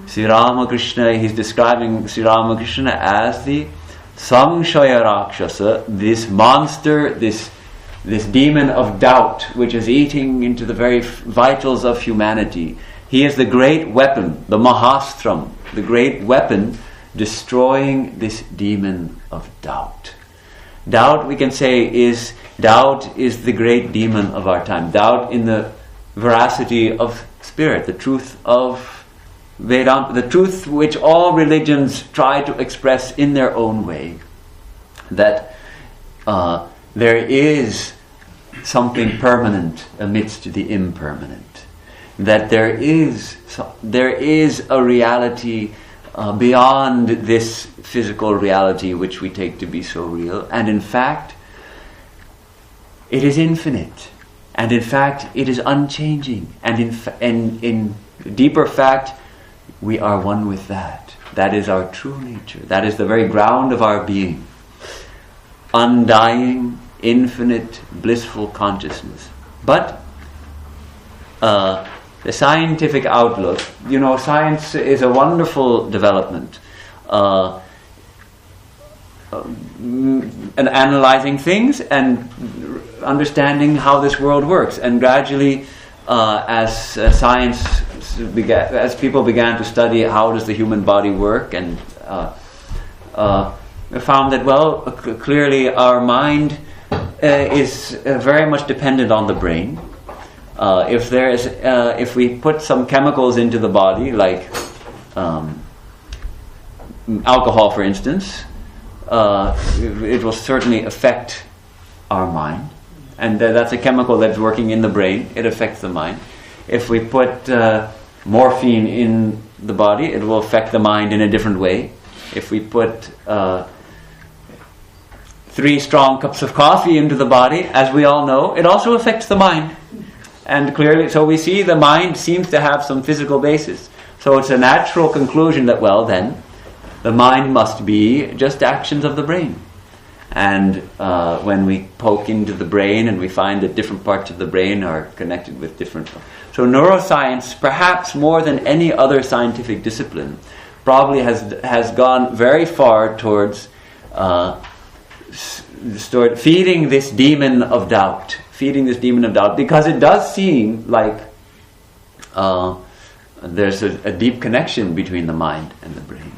Sri Ramakrishna, he's describing Sri Ramakrishna as the Samshaya Rakshasa, this monster, this demon of doubt, which is eating into the very vitals of humanity. He is the great weapon, the Mahastram, the great weapon destroying this demon of doubt. Doubt, we can say, is the great demon of our time. Doubt in the veracity of spirit, the truth of Vedanta, the truth which all religions try to express in their own way. That there is something permanent amidst the impermanent. That there is a reality beyond this physical reality which we take to be so real, and in fact it is infinite, and in fact it is unchanging, and in deeper fact we are one with that. That is our true nature. That is the very ground of our being. Undying, infinite, blissful consciousness. But the scientific outlook, science is a wonderful development. And analyzing things and understanding how this world works. And gradually, as people began to study how does the human body work, and found that, clearly our mind is very much dependent on the brain. If we put some chemicals into the body, like alcohol, for instance, it will certainly affect our mind, and that's a chemical that's working in the brain. It affects the mind. If we put morphine in the body, it will affect the mind in a different way. If we put 3 strong cups of coffee into the body, as we all know, it also affects the mind. And clearly, so we see the mind seems to have some physical basis. So it's a natural conclusion that, well then, the mind must be just actions of the brain. And when we poke into the brain and we find that different parts of the brain are connected with different... So neuroscience, perhaps more than any other scientific discipline, probably has gone very far towards feeding this demon of doubt. Because it does seem like there's a deep connection between the mind and the brain.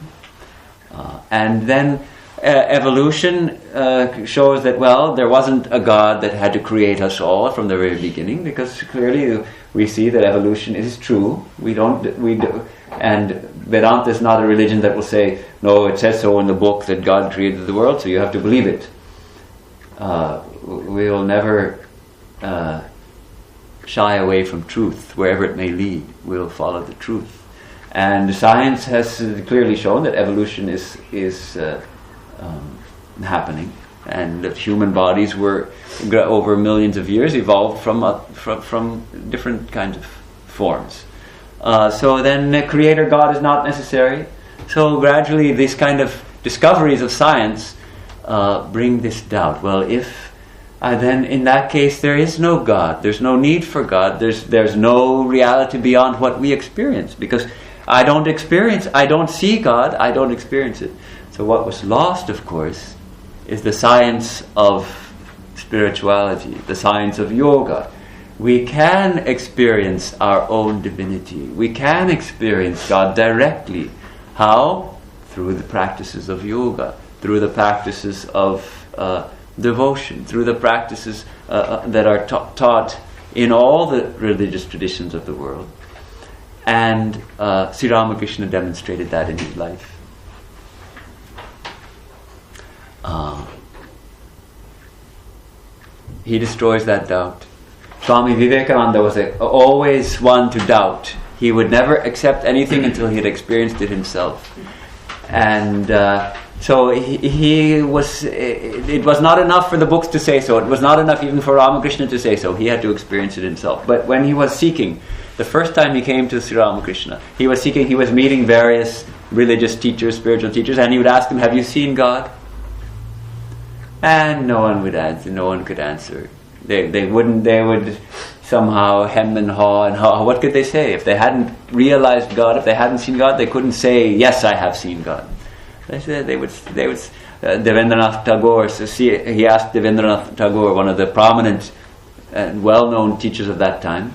And then evolution shows that, well, there wasn't a God that had to create us all from the very beginning, because clearly we see that evolution is true. And Vedanta is not a religion that will say, no, it says so in the book that God created the world, so you have to believe it. We will never shy away from truth, wherever it may lead. We'll follow the truth. And science has clearly shown that evolution is happening, and that human bodies were, over millions of years, evolved from different kinds of forms. So then Creator God is not necessary. So gradually these kind of discoveries of science bring this doubt. Well, if then in that case there is no God, there's no need for God, there's no reality beyond what we experience, because I don't see God, I don't experience it. So what was lost, of course, is the science of spirituality, the science of yoga. We can experience our own divinity. We can experience God directly. How? Through the practices of yoga, through the practices of devotion, through the practices that are taught in all the religious traditions of the world. And Sri Ramakrishna demonstrated that in his life. He destroys that doubt. Swami Vivekananda was always one to doubt. He would never accept anything until he had experienced it himself. And so he was. It was not enough for the books to say so. It was not enough even for Ramakrishna to say so. He had to experience it himself. But when he was seeking, the first time he came to Sri Ramakrishna, he was meeting various religious teachers, spiritual teachers, and he would ask them, "Have you seen God?" And no one would answer. No one could answer. They would somehow hem and haw and haw. What could they say? If they hadn't realized God, if they hadn't seen God, they couldn't say, "Yes, I have seen God." They would. Devendranath Tagore. So he asked Devendranath Tagore, one of the prominent and well-known teachers of that time,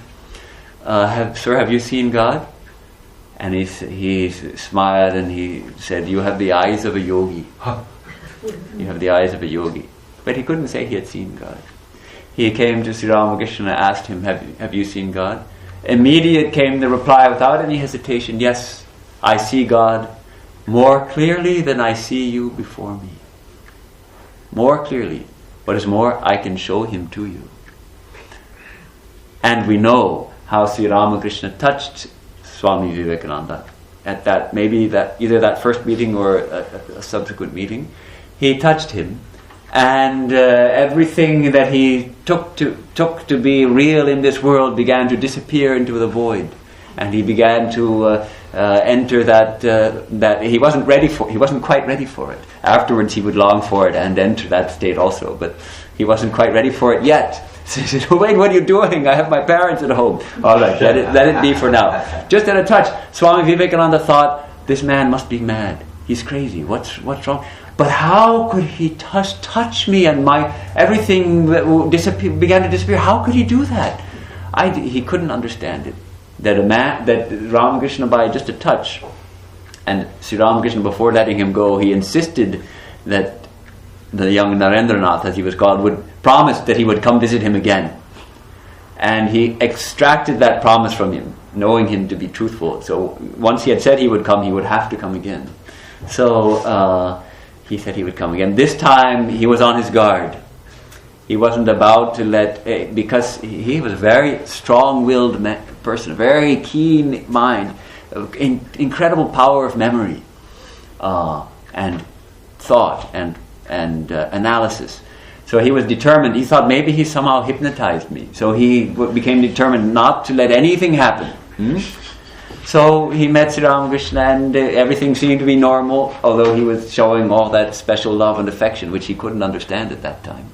"Sir, have you seen God?" And he smiled and he said, "You have the eyes of a yogi." You have the eyes of a yogi. But he couldn't say he had seen God. He came to Sri Ramakrishna and asked him, have you seen God? Immediate came the reply without any hesitation, "Yes, I see God more clearly than I see you before me. More clearly. What is more, I can show him to you." And we know how Sri Ramakrishna touched Swami Vivekananda at either that first meeting or a subsequent meeting. He touched him, and everything that he took to be real in this world began to disappear into the void, and he began to enter that he wasn't ready for. He wasn't quite ready for it. Afterwards, he would long for it and enter that state also, but he wasn't quite ready for it yet. So he said, "Wait, what are you doing? I have my parents at home." All right, let it be for now. Just at a touch, Swami Vivekananda thought, "This man must be mad. He's crazy. What's wrong?" But how could he touch me and my everything began to disappear? How could he do that? He couldn't understand it. That Ramakrishna, by just a touch, and Sri Ramakrishna, before letting him go, he insisted that the young Narendranath, as he was called, would promise that he would come visit him again. And he extracted that promise from him, knowing him to be truthful. So once he had said he would come, he would have to come again. So he said he would come again. This time he was on his guard. He wasn't about to because he was a very strong-willed person, a very keen mind, incredible power of memory and thought and analysis. So he was determined. He thought maybe he somehow hypnotized me. So he became determined not to let anything happen. So he met Sri Ramakrishna, and everything seemed to be normal, although he was showing all that special love and affection, which he couldn't understand at that time.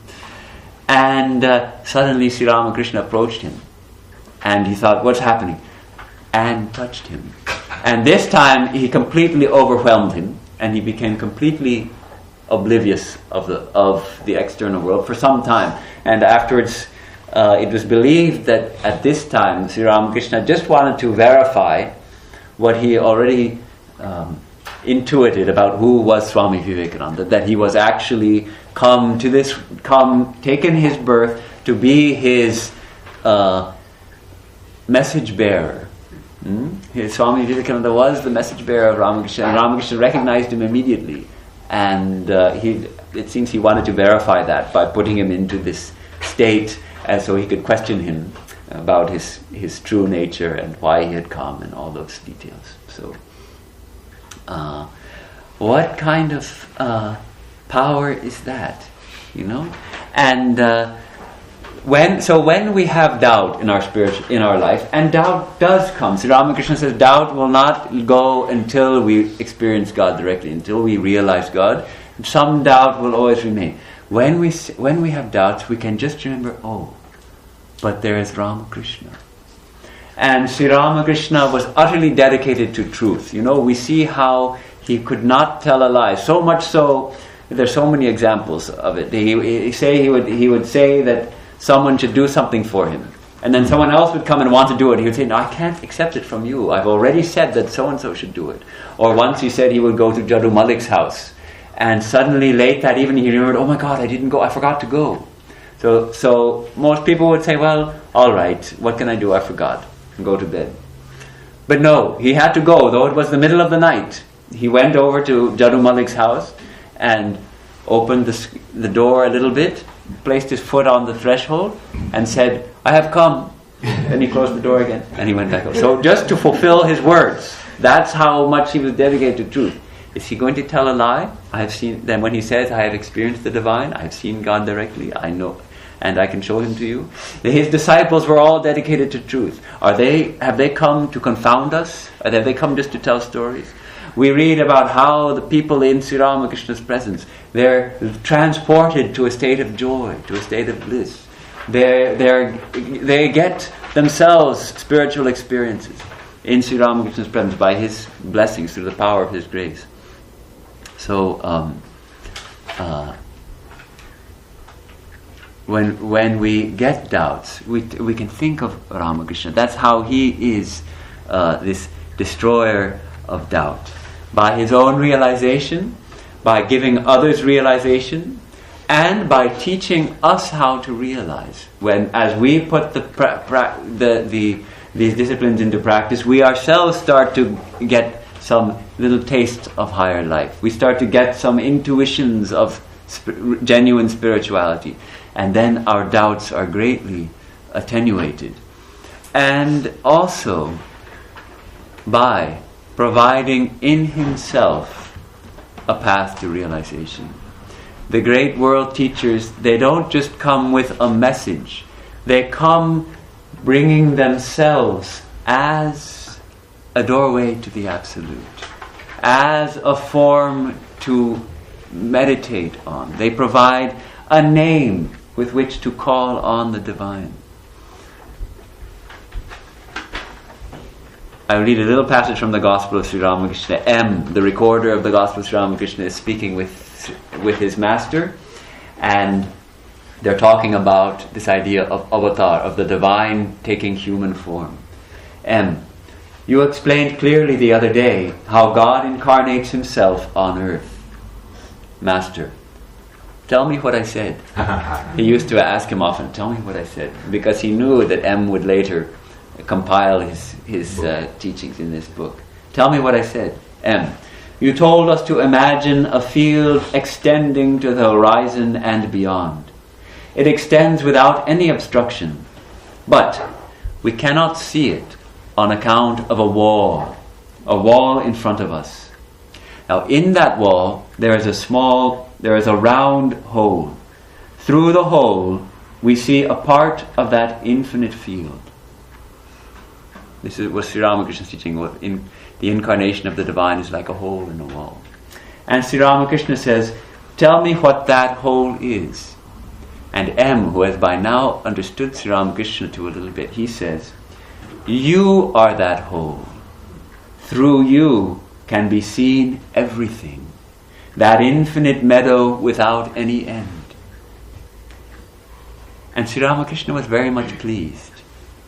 And suddenly Sri Ramakrishna approached him, and he thought, what's happening? And touched him. And this time he completely overwhelmed him, and he became completely oblivious of the external world for some time. And afterwards, it was believed that at this time Sri Ramakrishna just wanted to verify what he already intuited about who was Swami Vivekananda, that he was actually taken his birth to be his message bearer. Swami Vivekananda was the message bearer of Ramakrishna, and Ramakrishna recognized him immediately. And it seems he wanted to verify that by putting him into this state, so he could question him about his true nature and why he had come and all those details. So, what kind of power is that? And when we have doubt in our life, and doubt does come. Sri Ramakrishna says doubt will not go until we experience God directly, until we realize God. Some doubt will always remain. When we have doubts, we can just remember, but there is Ramakrishna. And Sri Ramakrishna was utterly dedicated to truth. We see how he could not tell a lie. So much so, there's so many examples of it. He would say that someone should do something for him. And then someone else would come and want to do it. He would say, no, I can't accept it from you. I've already said that so-and-so should do it. Or once he said he would go to Jadu Malik's house. And suddenly late that evening he remembered, oh my God, I didn't go. I forgot to go. So most people would say, well, all right, what can I do? I forgot. And go to bed. But no, he had to go, though it was the middle of the night. He went over to Jadu Malik's house and opened the door a little bit, placed his foot on the threshold and said, I have come. Then he closed the door again and he went back up. So just to fulfill his words, that's how much he was dedicated to truth. Is he going to tell a lie? Then when he says, I have experienced the divine, I have seen God directly, I know, and I can show him to you. His disciples were all dedicated to truth. Have they come to confound us? Or have they come just to tell stories? We read about how the people in Sri Ramakrishna's presence, they're transported to a state of joy, to a state of bliss. They get themselves spiritual experiences in Sri Ramakrishna's presence by his blessings, through the power of his grace. So, when we get doubts, we can think of Ramakrishna. That's how he is this destroyer of doubt. By his own realization, by giving others realization, and by teaching us how to realize. As we put these disciplines into practice, we ourselves start to get some little taste of higher life. We start to get some intuitions of genuine spirituality. And then our doubts are greatly attenuated. And also by providing in himself a path to realization. The great world teachers, they don't just come with a message. They come bringing themselves as a doorway to the Absolute, as a form to meditate on. They provide a name with which to call on the divine. I read a little passage from the Gospel of Sri Ramakrishna. M, the recorder of the Gospel of Sri Ramakrishna, is speaking with his master, and they're talking about this idea of avatar, of the divine taking human form. M, you explained clearly the other day how God incarnates himself on earth. Master, tell me what I said. He used to ask him often, tell me what I said, because he knew that M would later compile his teachings in this book. Tell me what I said. M, you told us to imagine a field extending to the horizon and beyond. It extends without any obstruction, but we cannot see it on account of a wall in front of us. Now in that wall there is a small there is a round hole. Through the hole, we see a part of that infinite field. This was Sri Ramakrishna's teaching. In the incarnation of the divine is like a hole in a wall. And Sri Ramakrishna says, tell me what that hole is. And M, who has by now understood Sri Ramakrishna to a little bit, he says, you are that hole. Through you can be seen everything. That infinite meadow without any end. And Sri Ramakrishna was very much pleased.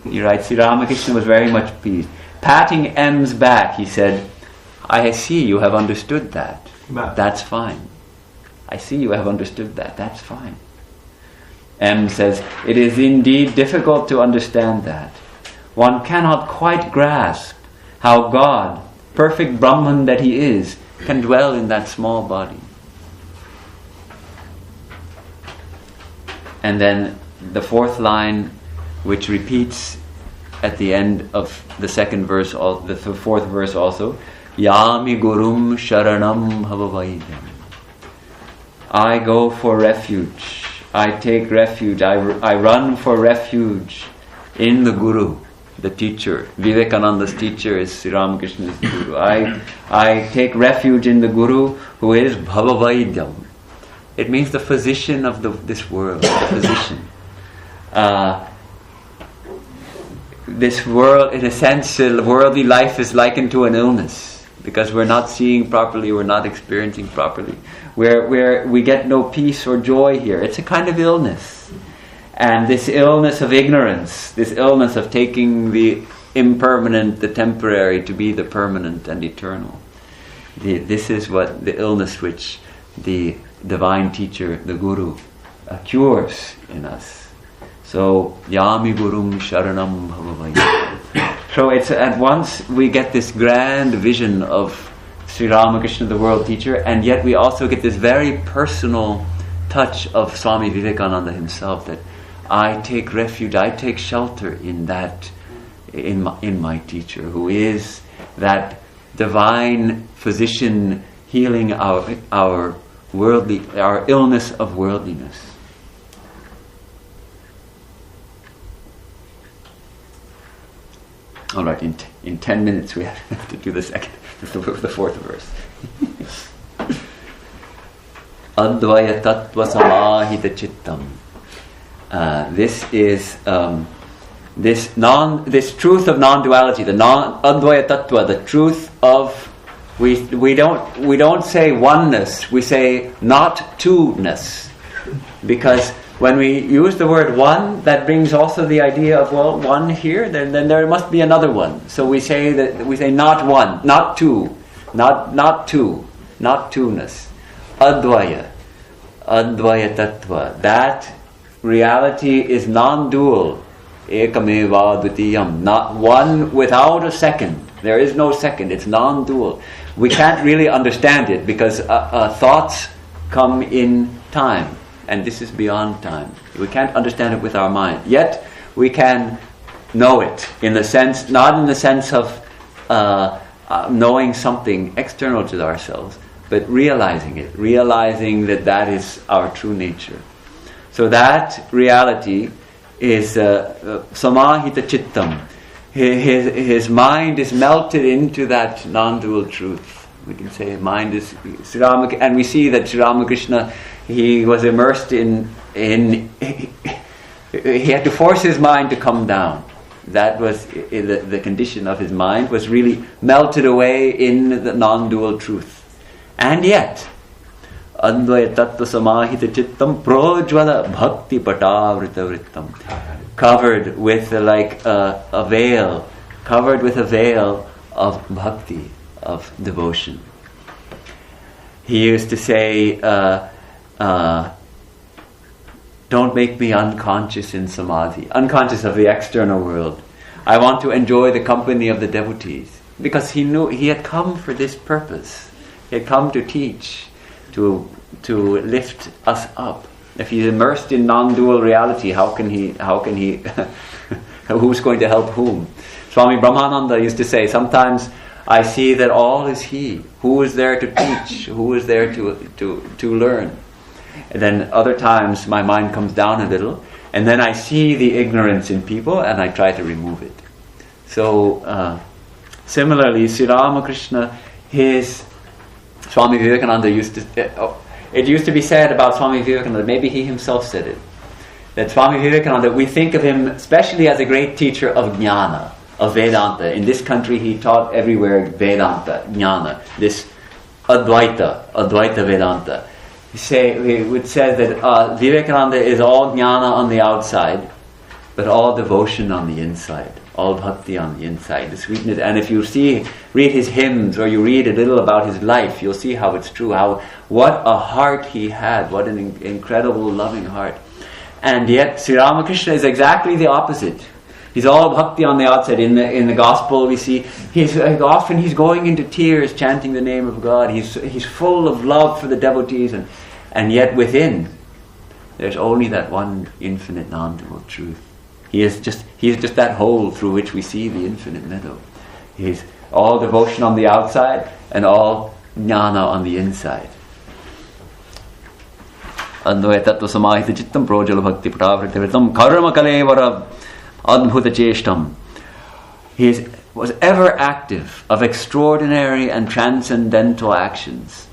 You're right, Sri Ramakrishna was very much pleased. Patting M's back, he said, I see you have understood that. That's fine. I see you have understood that. That's fine. M says, it is indeed difficult to understand that. One cannot quite grasp how God, perfect Brahman that he is, can dwell in that small body. And then the fourth line, which repeats at the end of the second verse, the fourth verse also, Yami Gurum Sharanam Bhavavaidam. I go for refuge. I take refuge. I run for refuge in the Guru, the teacher. Vivekananda's teacher is Sri Ramakrishna's Guru. I take refuge in the Guru, who is Bhavavaidam. It means the physician of this world, the physician. This world, in a sense, worldly life is likened to an illness, because we're not seeing properly, we're not experiencing properly. Where we get no peace or joy here. It's a kind of illness. And this illness of ignorance, this illness of taking the impermanent, the temporary, to be the permanent and eternal. This is what the illness which the divine teacher, the Guru, cures in us. So, Yami Gurum Sharanam Bhavavaya. So it's at once we get this grand vision of Sri Ramakrishna, the world teacher, and yet we also get this very personal touch of Swami Vivekananda himself, that I take refuge, I take shelter in that, in my teacher, who is that divine physician healing our illness of worldliness. All right, in 10 minutes we have to do the fourth verse. Advaya tattva samahita chittam. This is this truth of non-duality, the advaya tattva, the truth of we don't say oneness, we say not two-ness, because when we use the word one, that brings also the idea of, well, one here, then there must be another one. So we say not one, not two, not two, not two-ness. Advaya tattva. That reality is non-dual. Ekameva dvitiyam. Not one without a second. There is no second. It's non-dual. We can't really understand it because thoughts come in time. And this is beyond time. We can't understand it with our mind. Yet we can know it in the sense, not in the sense of knowing something external to ourselves, but realizing it, realizing that is our true nature. So that reality is samahita chittam. His mind is melted into that non-dual truth. We can say mind is Sri Ramakrishna, and we see that Sri Ramakrishna, he was immersed in he had to force his mind to come down. That was the condition of his mind, was really melted away in the non-dual truth. And yet, Advaya tattva samahita chittam projvala bhakti patavrita vrittam, covered with a veil, covered with a veil of bhakti, of devotion. He used to say, don't make me unconscious in samadhi, unconscious of the external world. I want to enjoy the company of the devotees. Because he knew he had come for this purpose. He had come to teach, to lift us up. If he's immersed in non-dual reality, how can he who's going to help whom? Swami Brahmananda used to say, sometimes I see that all is he. Who is there to teach? Who is there to learn? And then other times my mind comes down a little, and then I see the ignorance in people and I try to remove it. So similarly, Sri Ramakrishna, his Swami Vivekananda it used to be said about Swami Vivekananda, maybe he himself said it, that Swami Vivekananda, we think of him especially as a great teacher of jnana, of Vedanta. In this country he taught everywhere Vedanta, jnana, this Advaita Vedanta. It would say that Vivekananda is all jnana on the outside, but all devotion on the inside, all bhakti on the inside, the sweetness. And if you read his hymns, or you read a little about his life, you'll see how it's true, what a heart he had, what an incredible loving heart. And yet Sri Ramakrishna is exactly the opposite. He's all bhakti on the outside. In the gospel we see he's going into tears chanting the name of God. He's full of love for the devotees, and yet within there's only that one infinite non-dual truth. He is just that hole through which we see the infinite middle. He's all devotion on the outside and all jnana on the inside. Advaita tattva samahita chittam projala bhakti pratavritam karma kalevara adbhuta cheshtam. He was ever active of extraordinary and transcendental actions.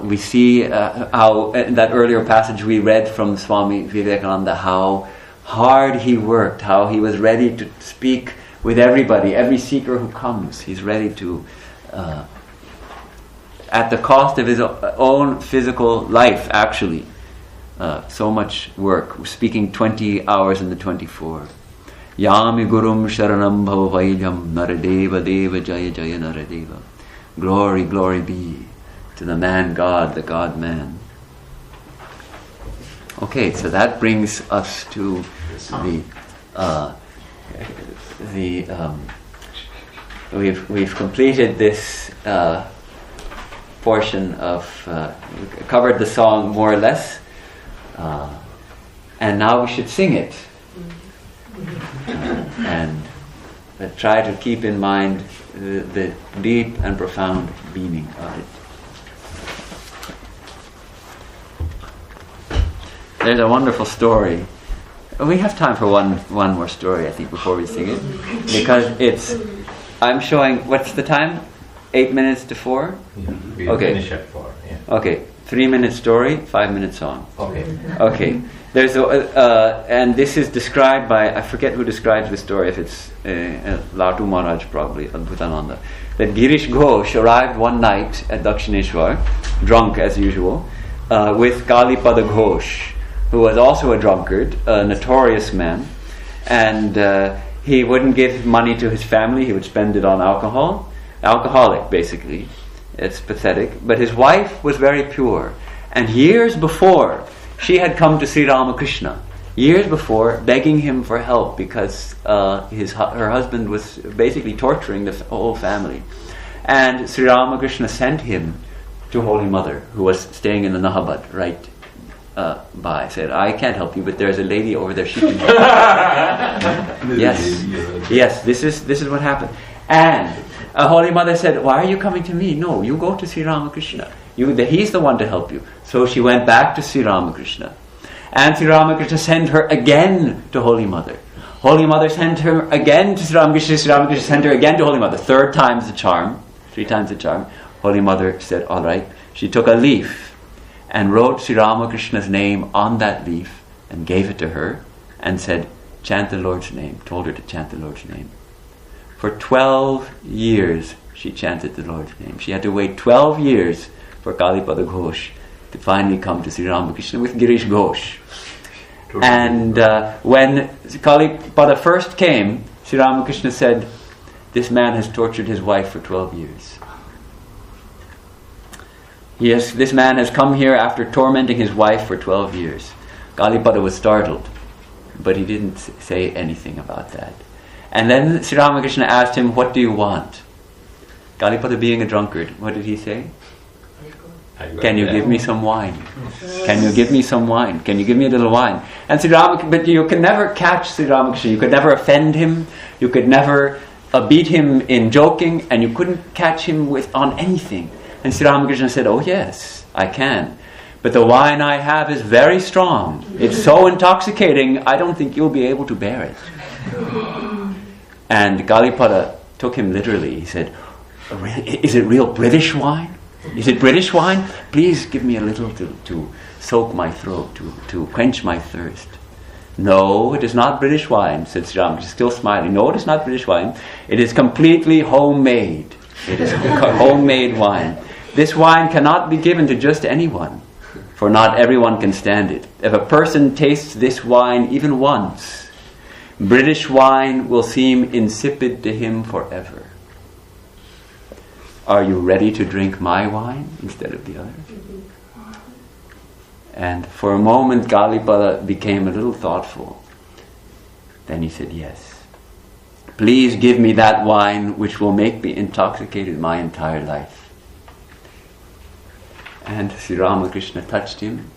We see how in that earlier passage we read from Swami Vivekananda, how hard he worked, how he was ready to speak with everybody, every seeker who comes. He's ready to, at the cost of his own physical life, actually. So much work, speaking 20 hours in the 24. Yami gurum sharanam bhavavailyam naradeva deva jaya jaya naradeva. Glory, glory be to the man God, the God man. Okay, so that brings us to we've completed this portion of covered the song more or less, and now we should sing it, and try to keep in mind the deep and profound meaning of it. There's a wonderful story. We have time for one more story, I think, before we sing it, because I'm showing, what's the time? 8 minutes to 4? We okay. Finish at 4. Yeah. Okay, 3-minute story, 5-minute song. Okay. There's and this is described by, I forget who describes the story, if it's Latu Maharaj probably, Adbhutananda, that Girish Ghosh arrived one night at Dakshineshwar, drunk as usual, with Kalipada Ghosh, who was also a drunkard, a notorious man, and he wouldn't give money to his family. He would spend it on alcoholic basically. It's pathetic. But his wife was very pure, and years before she had come to Sri Ramakrishna, years before, begging him for help because her husband was basically torturing the whole family. And Sri Ramakrishna sent him to Holy Mother, who was staying in the Nahabad right by. Said, I can't help you, but there's a lady over there, she can help you. Yes, this is what happened. And Holy Mother said, why are you coming to me? No, you go to Sri Ramakrishna. He's the one to help you. So she went back to Sri Ramakrishna. And Sri Ramakrishna sent her again to Holy Mother. Holy Mother sent her again to Sri Ramakrishna. Sri Ramakrishna sent her again to Holy Mother. 3 times the charm. Holy Mother said, all right. She took a leaf and wrote Sri Ramakrishna's name on that leaf and gave it to her and said, chant the Lord's name. Told her to chant the Lord's name. For 12 years she chanted the Lord's name. She had to wait 12 years for Kalipada Ghosh to finally come to Sri Ramakrishna with Girish Ghosh. And when Kalipada first came, Sri Ramakrishna said, this man has tortured his wife for 12 years. Yes, this man has come here after tormenting his wife for 12 years. Kalipada was startled, but he didn't say anything about that. And then Sri Ramakrishna asked him, what do you want? Kalipada, being a drunkard, what did he say? Can you give me some wine? Can you give me some wine? Can you give me a little wine? And Sri Ramakrishna, but you can never catch Sri Ramakrishna. You could never offend him. You could never beat him in joking, and you couldn't catch him on anything. And Sri Ramakrishna said, oh yes, I can. but the wine I have is very strong. It's so intoxicating, I don't think you'll be able to bear it. And Galipada took him literally. He said, is it real British wine? Is it British wine? Please give me a little to soak my throat, to quench my thirst. No, it is not British wine, said Sri Ramakrishna, still smiling. No, it is not British wine. It is completely homemade. It is homemade wine. This wine cannot be given to just anyone, for not everyone can stand it. If a person tastes this wine even once, British wine will seem insipid to him forever. Are you ready to drink my wine instead of the other? And for a moment, Galipada became a little thoughtful. Then he said, yes. Please give me that wine which will make me intoxicated my entire life. And Sri Ramakrishna touched him.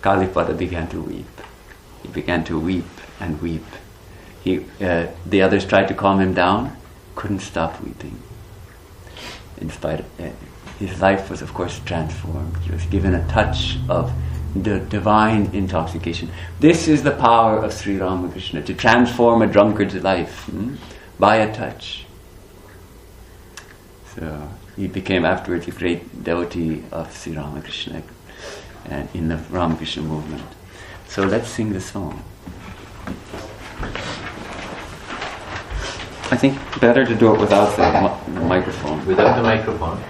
Galipada began to weep. He began to weep and weep. The others tried to calm him down, couldn't stop weeping. In spite of his life was, of course, transformed. He was given a touch of the divine intoxication. This is the power of Sri Ramakrishna, to transform a drunkard's life by a touch. So he became afterwards a great devotee of Sri Ramakrishna and in the Ramakrishna movement. So let's sing the song. I think better to do it without the microphone. Without the microphone.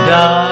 Vedanta.